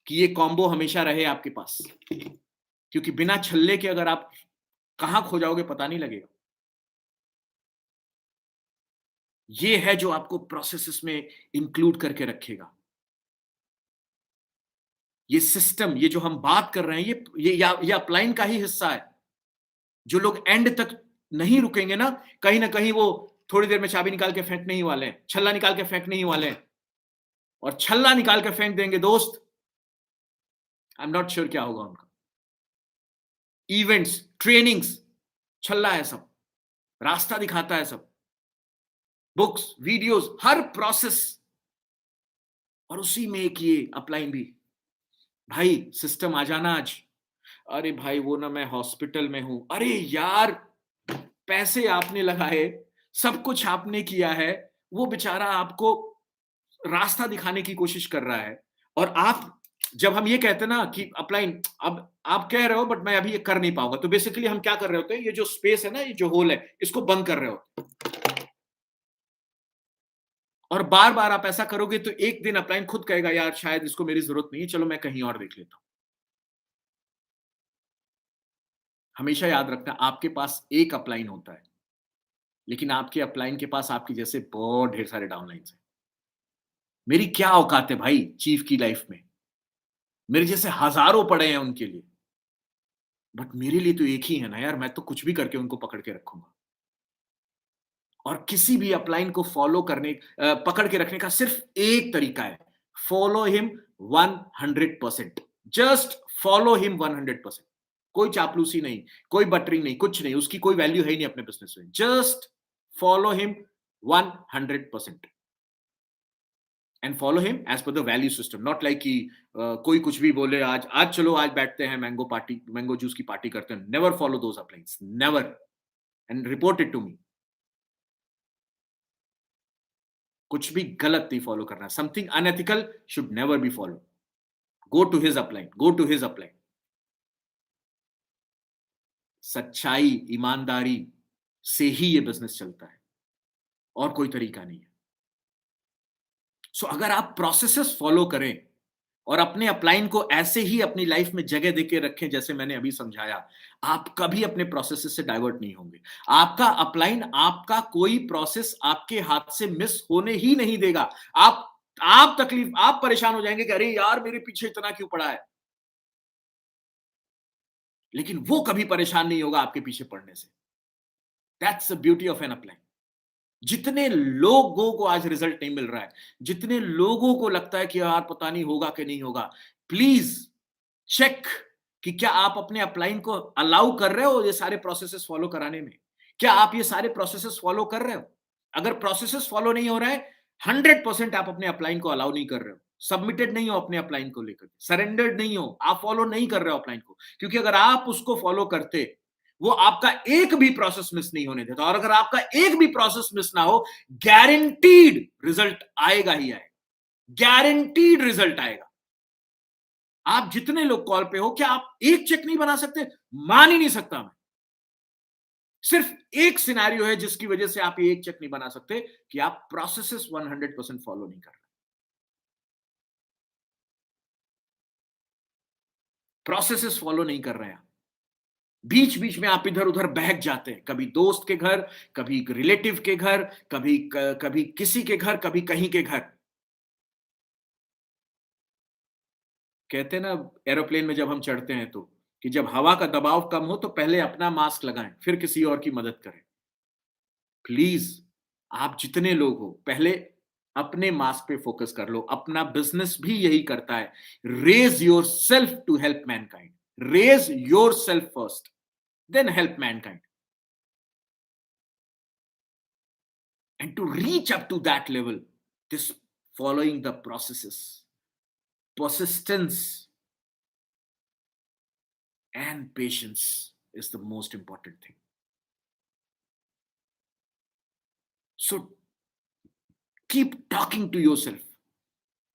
कि ये कॉम्बो हमेशा रहे आपके पास, क्योंकि बिना छल्ले के अगर आप कहां खो जाओगे पता नहीं लगेगा। ये है जो आपको प्रोसेसेस में इंक्लूड करके रखेगा। ये सिस्टम, ये जो हम बात कर रहे हैं, ये अपलाइन का ही हिस्सा है। जो लोग एंड तक नहीं रुकेंगे ना कहीं वो थोड़ी देर में चाबी निकाल के फेंकने ही वाले हैं, छल्ला निकाल के फेंकने ही वाले हैं। और छल्ला निकाल के फेंक देंगे दोस्त, आई एम नॉट श्योर क्या होगा उनका। इवेंट्स, ट्रेनिंग्स, छल्ला है सब, रास्ता दिखाता है सब। बुक्स, वीडियोस, हर प्रोसेस, और उसी में एक ये अपलाइन भी। भाई सिस्टम आ जाना आज। अरे भाई वो ना मैं हॉस्पिटल में हूं। अरे यार, पैसे आपने लगाए, सब कुछ आपने किया है, वो बेचारा आपको रास्ता दिखाने की कोशिश कर रहा है, और आप, जब हम ये कहते हैं ना कि अपलाइन, अब आप कह रहे हो बट मैं अभी ये कर नहीं पाऊंगा, तो बेसिकली हम क्या कर रहे होते हैं, ये जो स्पेस है ना, ये जो होल है, इसको बंद कर रहे हो। और बार बार आप ऐसा करोगे तो एक दिन अपलाइन खुद कहेगा यार शायद इसको मेरी जरूरत नहीं है, चलो मैं कहीं और देख लेता हूं। हमेशा याद रखना, आपके पास एक अपलाइन होता है, लेकिन आपके अपलाइन के पास आपके जैसे बहुत ढेर सारे डाउनलाइंस हैं। मेरी क्या औकात है भाई चीफ की लाइफ में, मेरे जैसे हजारों पड़े हैं उनके लिए, बट मेरे लिए तो एक ही है ना यार, मैं तो कुछ भी करके उनको पकड़ के रखूंगा। और किसी भी अपलाइन को फॉलो करने, पकड़ के रखने का सिर्फ एक तरीका है, follow him 100%। Just follow him 100%। कोई चापलूसी नहीं, कोई बटरिंग नहीं, कुछ नहीं, उसकी कोई वैल्यू है ही नहीं अपने बिजनेस में। Just follow him 100%, and follow him as per the value system, not like कि कोई कुछ भी बोले, आज आज चलो आज बैठते हैं मैंगो पार्टी, मैंगो जूस की पार्टी करते हैं। Never follow those uplines, never, and report it to me. कुछ भी गलत नहीं फॉलो करना, something unethical should never be follow. Go to his upline, go to his upline. सच्चाई, ईमानदारी से ही ये बिजनेस चलता है, और कोई तरीका नहीं है। सो अगर आप प्रोसेसेस फॉलो करें और अपने अपलाइन को ऐसे ही अपनी लाइफ में जगह देके रखें जैसे मैंने अभी समझाया, आप कभी अपने प्रोसेसेस से डाइवर्ट नहीं होंगे। आपका अपलाइन आपका कोई प्रोसेस आपके हाथ से मिस होने ही नहीं देगा। आप तकलीफ, आप परेशान हो जाएंगे कि अरे यार मेरे पीछे इतना क्यों पड़ा है, लेकिन वो कभी परेशान नहीं होगा आपके पीछे पड़ने से। That's the beauty of an upline. जितने लोगों को आज रिजल्ट नहीं मिल रहा है, जितने लोगों को लगता है कि यार पता नहीं होगा कि नहीं होगा, प्लीज चेक कि क्या आप अपने अपलाइन को अलाउ कर रहे हो ये सारे प्रोसेसेस फॉलो कराने में। क्या आप ये सारे प्रोसेसेस फॉलो कर रहे हो? अगर प्रोसेसेस फॉलो नहीं हो रहा है, 100% आप अपने अपलाइन को अलाउ नहीं कर रहे हो, सबमिटेड नहीं हो अपने अपलाइन को लेकर, सरेंडर्ड नहीं हो, आप फॉलो नहीं कर रहे हो अपलाइन को। क्योंकि अगर आप उसको फॉलो करते, वो आपका एक भी प्रोसेस मिस नहीं होने देता, और अगर आपका एक भी प्रोसेस मिस ना हो, गारंटीड रिजल्ट आएगा ही आएगा, गारंटीड रिजल्ट आएगा। आप जितने लोग कॉल पे हो, क्या आप एक चेक नहीं बना सकते? मान ही नहीं सकता मैं। सिर्फ एक सिनेरियो है जिसकी वजह से आप ये एक चेक नहीं बना सकते, कि आप प्रोसेसेस 100% फॉलो नहीं कर रहे। प्रोसेसेस फॉलो नहीं कर रहे हैं, बीच बीच में आप इधर उधर बहक जाते हैं, कभी दोस्त के घर, कभी रिलेटिव के घर, कभी किसी के घर, कभी कहीं के घर। कहते हैं ना, एरोप्लेन में जब हम चढ़ते हैं तो, कि जब हवा का दबाव कम हो तो पहले अपना मास्क लगाएं, फिर किसी और की मदद करें। प्लीज, आप जितने लोग हो, पहले अपने मास्क पे फोकस कर लो। अपना बिजनेस भी यही करता है, raise yourself to help mankind. Raise yourself first, then help mankind. And to reach up to that level, this following the processes, persistence, and patience is the most important thing. So keep talking to yourself,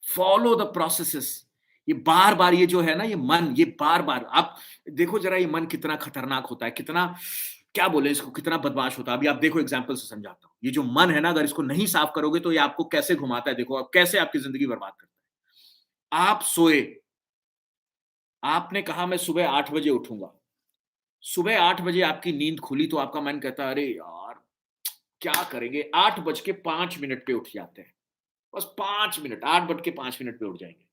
follow the processes. ये बार बार, ये जो है ना, ये मन, ये बार बार, आप देखो जरा ये मन कितना खतरनाक होता है, कितना, क्या बोले इसको, कितना बदमाश होता है। अभी आप देखो, एग्जांपल से समझाता हूं। ये जो मन है ना, अगर इसको नहीं साफ करोगे तो ये आपको कैसे घुमाता है, देखो अब कैसे आपकी जिंदगी बर्बाद करता है। आप सोए, आपने कहा मैं सुबह 8 बजे उठूंगा, सुबह 8 बजे आपकी नींद खुली तो आपका मन कहता है अरे यार क्या करेंगे, 8 बज के 5 मिनट पे उठ जाते हैं, बस 5 मिनट, 8 बज के 5 मिनट पे उठ जाएंगे,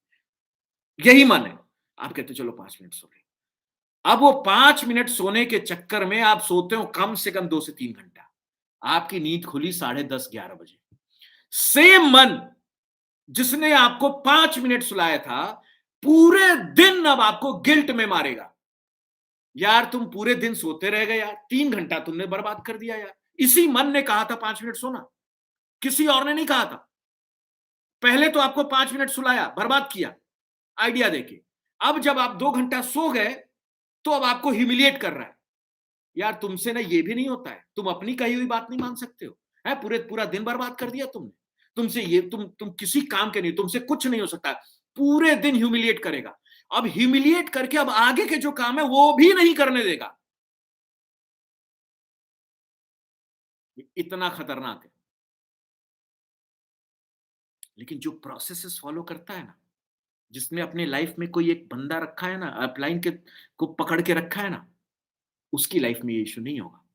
यही मन है। आप कहते चलो 5 मिनट सो रहे। अब वो 5 मिनट सोने के चक्कर में आप सोते हो कम से कम 2 से 3 घंटा, आपकी नींद खुली 10:30, 11 बजे। सेम मन जिसने आपको 5 मिनट सुलाया था, पूरे दिन अब आपको गिल्ट में मारेगा, यार तुम पूरे दिन सोते रह गए यार, 3 घंटा तुमने बर्बाद कर दिया यार, इसी मन ने कहा था 5 मिनट सोना। किसी और ने नहीं कहा था। पहले तो आपको 5 मिनट सुलाया, बर्बाद किया आइडिया देके। अब जब आप 2 घंटा सो गए, तो अब आपको ह्यूमिलिएट कर रहा है। यार तुमसे ना ये भी नहीं होता है, तुम अपनी कही हुई बात नहीं मान सकते हो, है पूरा दिन बर्बाद कर दिया तुमने। तुमसे ये तुम किसी काम के नहीं, तुमसे कुछ नहीं हो सकता। पूरे दिन ह्यूमिलिएट करेगा। अब ह्यूमिलिएट करके अब आगे के जो काम है वो भी नहीं करने देगा। इतना खतरनाक है। लेकिन जो प्रोसेसेस फॉलो करता है ना, जिसने अपने लाइफ में कोई एक बंदा रखा है ना, अपलाइन के को पकड़ के रखा है ना, उसकी लाइफ में ये इश्यू नहीं होगा।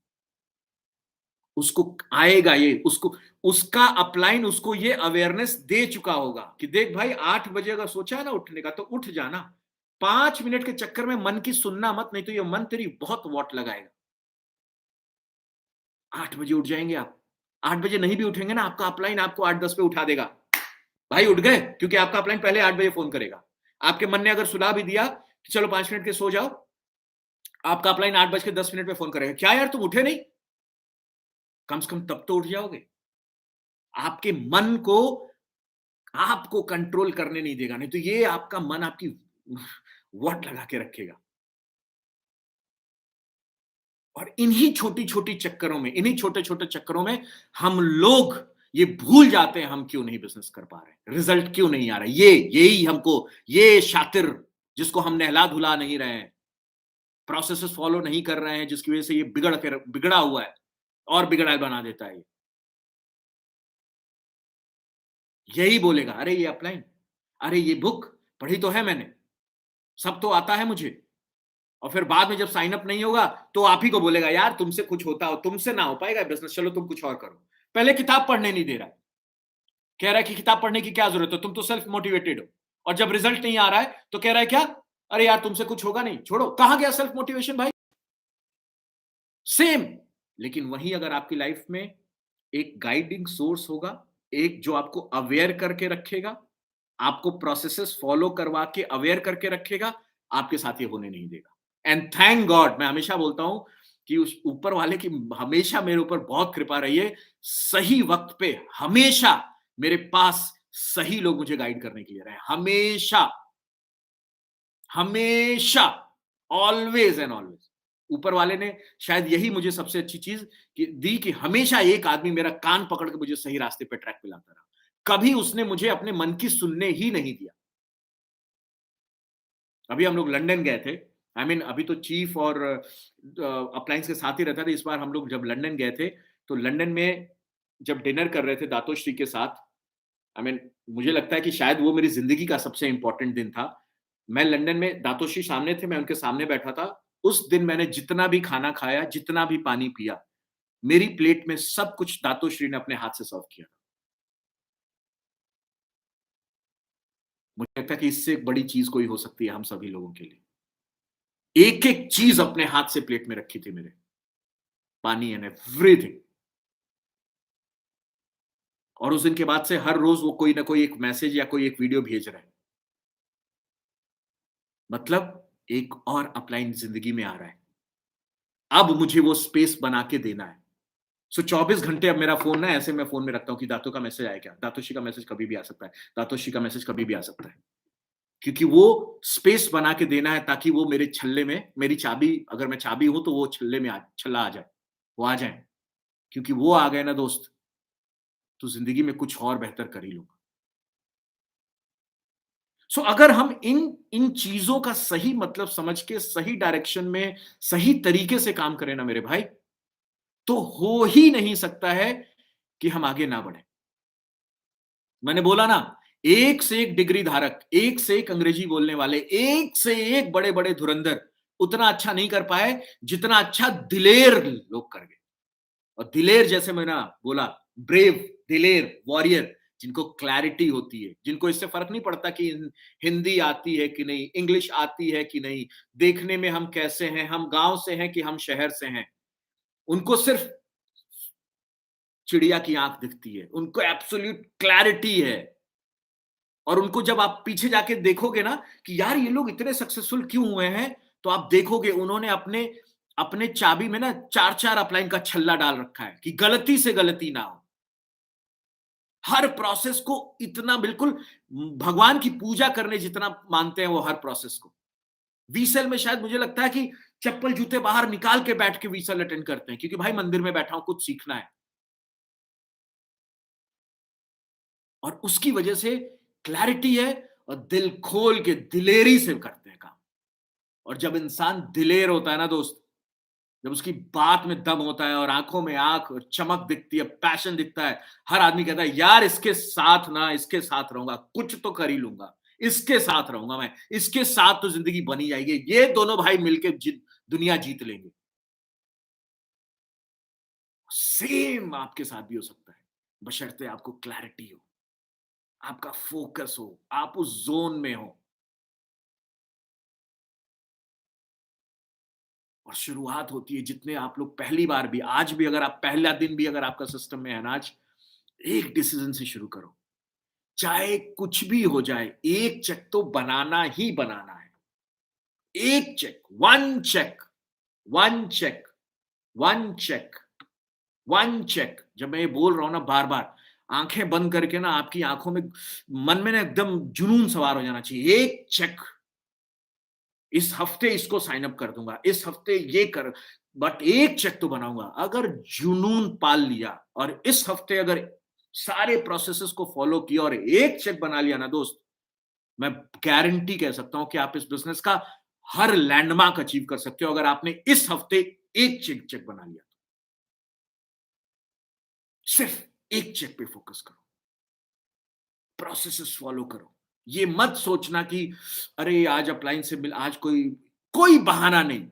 उसको आएगा ये, उसको उसका अपलाइन उसको ये अवेयरनेस दे चुका होगा कि देख भाई 8 बजे अगर सोचा है ना उठने का तो उठ जाना। 5 मिनट के चक्कर में मन की सुनना मत, नहीं तो ये मन तेरी बहुत वॉट लगाएगा। 8 बजे उठ जाएंगे आप। 8 बजे नहीं भी उठेंगे ना, आपका अपलाइन आपको 8-10 पे उठा देगा। भाई उठ गए, क्योंकि आपका अपलाइन पहले 8 बजे फोन करेगा। आपके मन ने अगर सुला भी दिया कि चलो 5 मिनट के सो जाओ, आपका अपलाइन 8 बज के 10 मिनट पे फोन करेगा, क्या यार तुम उठे नहीं? कम से कम तब तो उठ जाओगे। आपके मन को आपको कंट्रोल करने नहीं देगा, नहीं तो ये आपका मन आपकी वॉट लगा के रखेगा। और इन्हीं छोटी-छोटी चक्करों में, इन्हीं छोटे-छोटे चक्करों में हम लोग ये भूल जाते हैं हम क्यों नहीं बिज़नेस कर पा रहे, रिज़ल्ट क्यों नहीं आ रहा है। यही हमको, ये शातिर जिसको हम नहला-धुला नहीं रहे हैं, प्रोसेसेस फॉलो नहीं कर रहे हैं, जिसकी वज़ह से ये बिगड़ा हुआ है और बिगड़ा बना देता है ये। यही बोलेगा, "अरे ये अपलाइन, अरे ये बुक पढ़ी तो है मैंने, सब तो आता है मुझे।" और फिर बाद में जब साइन अप नहीं होगा, तो आप ही को बोलेगा, "यार तुमसे कुछ होता हो, तुमसे ना हो पाएगा बिज़नेस, चलो तुम कुछ और करो।" पहले किताब पढ़ने नहीं दे रहा है। कह रहा है कि किताब पढ़ने की क्या ज़रूरत है, तुम तो सेल्फ मोटिवेटेड हो। और जब रिज़ल्ट नहीं आ रहा है, तो कह रहा है क्या? "अरे यार तुमसे कुछ होगा नहीं, छोड़ो।" कहाँ गया सेल्फ मोटिवेशन भाई? सेम। लेकिन वहीं अगर आपकी लाइफ में एक गाइडिंग सोर्स होगा, एक जो आपको अवेयर करके रखेगा, आपको प्रोसेसेस फॉलो करवा के अवेयर करके रखेगा, आपके साथ ये होने नहीं देगा। एंड थैंक गॉड, मैं हमेशा बोलता हूं कि उस ऊपर वाले की हमेशा मेरे ऊपर बहुत कृपा रही है। सही वक्त पे हमेशा मेरे पास सही लोग मुझे गाइड करने के लिए रहे, हमेशा, हमेशा, ऑलवेज एंड ऑलवेज। ऊपर वाले ने शायद यही मुझे सबसे अच्छी चीज दी कि हमेशा एक आदमी मेरा कान पकड़ के मुझे सही रास्ते पे ट्रैक पे लाता रहा। कभी उसने मुझे अपने मन की सुनने ही नहीं दिया। अभी हम लोग लंदन गए थे। आई मीन अभी तो चीफ और अप्लायंस के साथ ही रहता था। इस बार हम लोग जब लंदन गए थे, तो लंदन में जब डिनर कर रहे थे दातोश्री के साथ, आई मीन मुझे लगता है कि शायद वो मेरी ज़िंदगी का सबसे इम्पोर्टेंट दिन था। मैं लंदन में, दातोश्री सामने थे, मैं उनके सामने बैठा था। उस दिन मैंने जितना भी खाना खाया, जितना भी पानी पिया, मेरी प्लेट में सब कुछ दातोश्री ने अपने हाथ से सर्व किया। मुझे लगता है कि इससे बड़ी चीज़ कोई हो सकती है हम सभी लोगों के लिए। एक-एक चीज़ अपने हाथ से प्लेट में रखी थी मेरे, पानी एंड एवरीथिंग। और उस दिन के बाद से हर रोज़ वो कोई ना कोई एक मैसेज या कोई एक वीडियो भेज रहे हैं। मतलब एक और अपलाइन ज़िंदगी में आ रहा है। अब मुझे वो स्पेस बना के देना है। सो 24 घंटे अब मेरा फ़ोन ना ऐसे मैं फ़ोन में रखता हूँ कि दातो का मैसेज आया क्या? दातोश्री का मैसेज कभी भी आ सकता है। दातोश्री का मैसेज कभी भी आ सकता है। क्योंकि वो स्पेस बना के देना है ताकि वो मेरे छल्ले में, मेरी चाबी, अगर मैं चाबी हूँ तो वो छल्ले में छल्ला आ जाए, वो आ जाए। क्योंकि वो आ गए ना दोस्त, तो ज़िंदगी में कुछ और बेहतर कर ही लूँगा। सो अगर हम इन इन चीज़ों का सही मतलब समझ के सही डायरेक्शन में, सही तरीके से काम करें ना मेरे भाई, तो हो ही नहीं सकता है कि हम आगे ना बढ़ें। मैंने बोला ना, एक से एक डिग्री धारक, एक से एक अंग्रेजी बोलने वाले, एक से एक बड़े-बड़े धुरंधर उतना अच्छा नहीं कर पाए, जितना अच्छा दिलेर लोग कर गए। और दिलेर जैसे मैंने बोला, ब्रेव, दिलेर, वॉरियर, जिनको क्लैरिटी होती है, जिनको इससे फर्क नहीं पड़ता कि हिंदी आती है कि नहीं, इंग्लिश आती है कि नहीं, देखने में हम कैसे हैं, हम गांव से हैं कि हम शहर से हैं। उनको सिर्फ चिड़िया की आंख दिखती है, उनको एब्सोल्यूट क्लैरिटी है। और उनको जब आप पीछे जाके देखोगे ना कि यार ये लोग इतने सक्सेसफुल क्यों हुए हैं, तो आप देखोगे उन्होंने अपने अपने चाबी में ना 4-4 अपलाइन का छल्ला डाल रखा है कि गलती से गलती ना हो। हर प्रोसेस को इतना बिल्कुल भगवान की पूजा करने जितना मानते हैं वो हर प्रोसेस को। वीसेल में शायद मुझे लगता है कि चप्पल जूते बाहर निकाल के बैठ के वीसेल अटेंड करते हैं, क्योंकि भाई मंदिर में बैठा हूं, कुछ सीखना है। और उसकी वजह से क्लैरिटी है, और दिल खोल के दिलेरी से करते हैं काम। और जब इंसान दिलेर होता है ना दोस्त, जब उसकी बात में दम होता है और आंखों में आंख और चमक दिखती है, पैशन दिखता है, हर आदमी कहता है यार इसके साथ ना, इसके साथ रहूंगा, कुछ तो कर ही लूंगा, इसके साथ रहूंगा मैं, इसके साथ तो जिंदगी बनी जाएगी, ये दोनों भाई मिलके दुनिया जीत लेंगे। सेम आपके साथ भी हो सकता है, बशर्ते आपको क्लैरिटी हो, आपका फोकस हो, आप उस जोन में हो। और शुरुआत होती है, जितने आप लोग पहली बार भी, आज भी अगर आप पहला दिन भी अगर आपका सिस्टम में है ना, आज एक डिसीजन से शुरू करो। चाहे कुछ भी हो जाए, एक चेक तो बनाना ही बनाना है। एक check, one check, one check, one check, one check. जब मैं ये बोल रहा हूं ना बार बार, आंखें बंद करके ना, आपकी आंखों में, मन में ना एकदम जुनून सवार हो जाना चाहिए। एक चेक, इस हफ्ते इसको साइन अप कर दूंगा, इस हफ्ते ये कर, बट एक चेक तो बनाऊंगा। अगर जुनून पाल लिया और इस हफ्ते अगर सारे प्रोसेसेस को फॉलो किया और एक चेक बना लिया ना दोस्त, मैं गारंटी कह सकता हूं कि आप इस बिजनेस का हर लैंडमार्क अचीव कर सकते हो, अगर आपने इस हफ्ते एक चेक चेक बना लिया तो। सिर्फ एक चेक पे फोकस करो, प्रोसेसेस फॉलो करो। ये मत सोचना कि अरे आज अप्लायंस से मिल, आज कोई, कोई बहाना नहीं,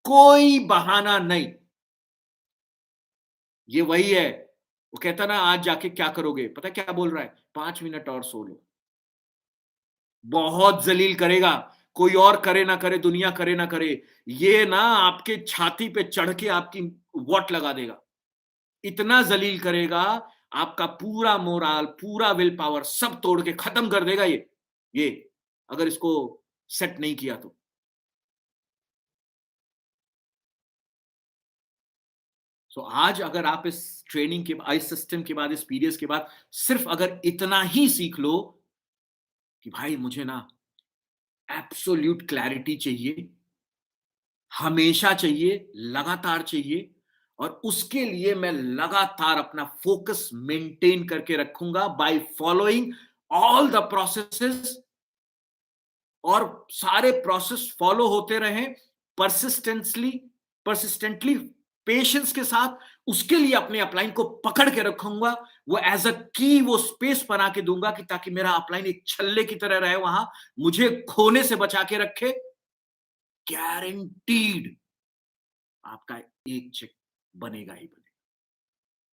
कोई बहाना नहीं। ये वही है, वो कहता ना आज जाके क्या करोगे, पता है क्या बोल रहा है? 5 मिनट और सो लो। बहुत जलील करेगा, कोई और करे ना करे, दुनिया करे ना करे, ये ना आपके छाती पे चढ़ के आपकी वॉट लगा देगा। इतना जलील करेगा, आपका पूरा मोराल, पूरा विल पावर सब तोड़ के खत्म कर देगा ये अगर इसको सेट नहीं किया तो। सो आज अगर आप इस ट्रेनिंग के, इस सिस्टम के बाद, इस पीरियड्स के बाद सिर्फ अगर इतना ही सीख लो कि भाई मुझे ना एब्सोल्यूट क्लैरिटी चाहिए, हमेशा चाहिए, लगातार चाहिए, और उसके लिए मैं लगातार अपना फोकस मेंटेन करके रखूंगा by following all the processes, और सारे प्रोसेस फॉलो होते रहे परसिस्टेंटली, पेशेंस के साथ। उसके लिए अपने अपलाइन को पकड़ के रखूंगा, वो एज अ की, वो स्पेस बना के दूंगा कि ताकि मेरा अपलाइन एक छल्ले की तरह रहे वहां, मुझे खोने से बचा के रखे। गारंटीड आपका एक चेक बनेगा ही बनेगा।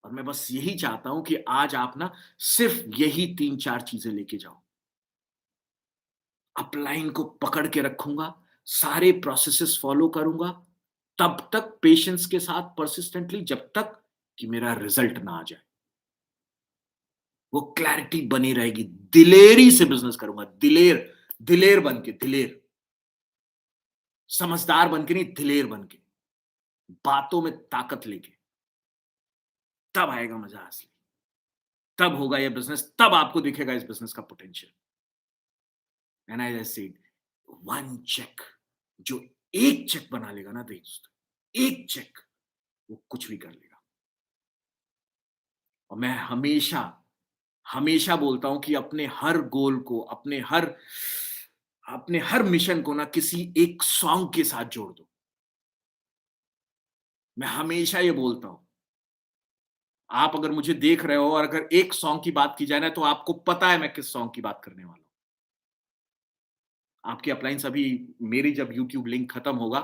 और मैं बस यही चाहता हूं कि आज आप ना सिर्फ यही 3-4 चीजें लेके जाओ। अपलाइन को पकड़ के रखूंगा, सारे प्रोसेसेस फॉलो करूंगा, तब तक पेशेंस के साथ, परसिस्टेंटली, जब तक कि मेरा रिजल्ट ना आ जाए। वो क्लैरिटी बनी रहेगी, दिलेरी से बिजनेस करूंगा, दिलेर, दिलेर बन के, दिलेर, समझदार बन के नहीं, दिलेर बन के, बातों में ताकत लेके। तब आएगा मजा असली, तब होगा ये बिजनेस, तब आपको दिखेगा इस बिजनेस का potential. And I said, one check, जो एक चेक बना लेगा ना दोस्त, एक चेक, वो कुछ भी कर लेगा। और मैं हमेशा, हमेशा बोलता हूं कि अपने हर गोल को, अपने हर मिशन को ना किसी एक सॉन्ग के साथ जोड़ दो। मैं हमेशा ये बोलता हूं, आप अगर मुझे देख रहे हो और अगर एक सॉन्ग की बात की जाए ना, तो आपको पता है मैं किस सॉन्ग की बात करने वाला हूं। आपकी अपलाइंस अभी, मेरी जब यूट्यूब लिंक खत्म होगा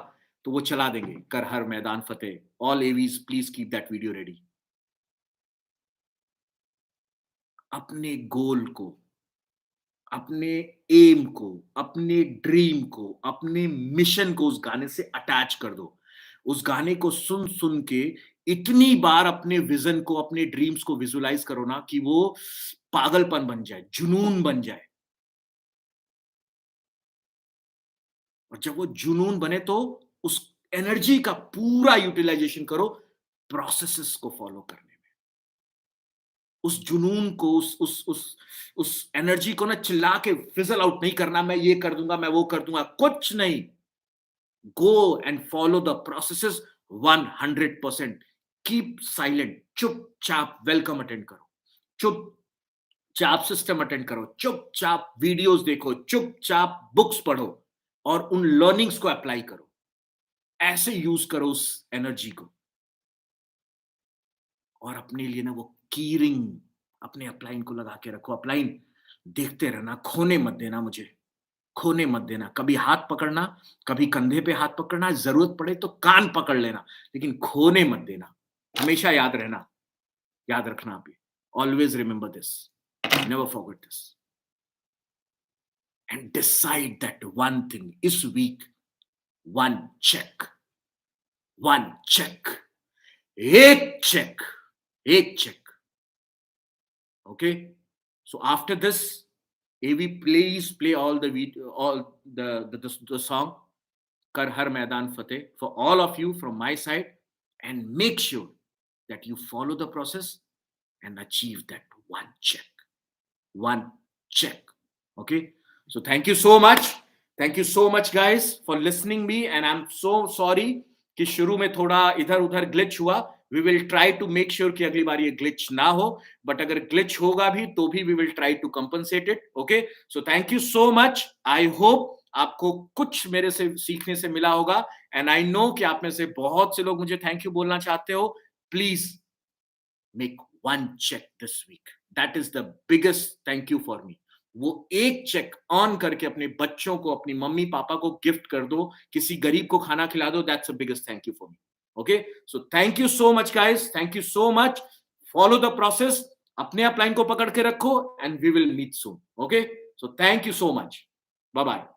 तो वो चला देंगे, कर हर मैदान फतेह, ऑल एवीज please keep that video ready. अपने गोल को, अपने एम को, अपने ड्रीम को, अपने मिशन को उस गाने से अटैच कर दो। उस गाने को सुन सुन के इतनी बार अपने विजन को, अपने ड्रीम्स को विजुलाइज करो ना कि वो पागलपन बन जाए, जुनून बन जाए। और जब वो जुनून बने तो उस एनर्जी का पूरा यूटिलाइजेशन करो प्रोसेसेस को फॉलो करने में। उस जुनून को, उस एनर्जी को ना चिल्ला के फिजल आउट नहीं करना, मैं ये कर दूंगा, मैं वो कर दूंगा, कुछ नहीं। Go and follow the processes 100%. Keep silent. चुपचाप वेलकम अटेंड करो, चुपचाप सिस्टम अटेंड करो, चुपचाप वीडियोस देखो, चुपचाप बुक्स पढ़ो और उन लर्निंग्स को अप्लाई करो। ऐसे यूज करो उस एनर्जी को, और अपने लिए ना वो की रिंग अपने अपलाइन को लगा के रखो। अपलाइन देखते रहना, खोने मत देना मुझे, खोने मत देना। कभी हाथ पकड़ना, कभी कंधे पे हाथ पकड़ना, जरूरत पड़े तो कान पकड़ लेना, लेकिन खोने मत देना। हमेशा याद रहना, याद रखना आप ये। Always remember this, never forget this, and decide that one thing इस week, one check, one check, एक चेक, एक चेक। Okay, so after this, AV, please play all the video, all the song Kar Har Maidan Fateh for all of you from my side, and make sure that you follow the process and achieve that one check, one check. Okay, so thank you so much, thank you so much guys for listening me, and I'm so sorry कि शुरू में थोड़ा इधर उधर glitch हुआ। We will try to make sure कि अगली बार ये ग्लिच ना हो, बट अगर ग्लिच होगा भी तो भी we will try to compensate it. Okay, so thank you so much. I hope आपको कुछ मेरे से सीखने से मिला होगा, एंड आई नो कि आप में से बहुत से लोग मुझे थैंक यू बोलना चाहते हो। Please make one check this week, that is the biggest thank you for me. वो एक चेक ऑन करके अपने बच्चों को, अपनी मम्मी पापा को गिफ्ट कर दो, किसी गरीब को खाना खिला दो, that's the biggest thank you for me. Okay, so thank you so much guys, thank you so much. Follow the process, अपने अपलाइन को पकड़ के रखो, and we will meet soon. Okay, so thank you so much, bye bye.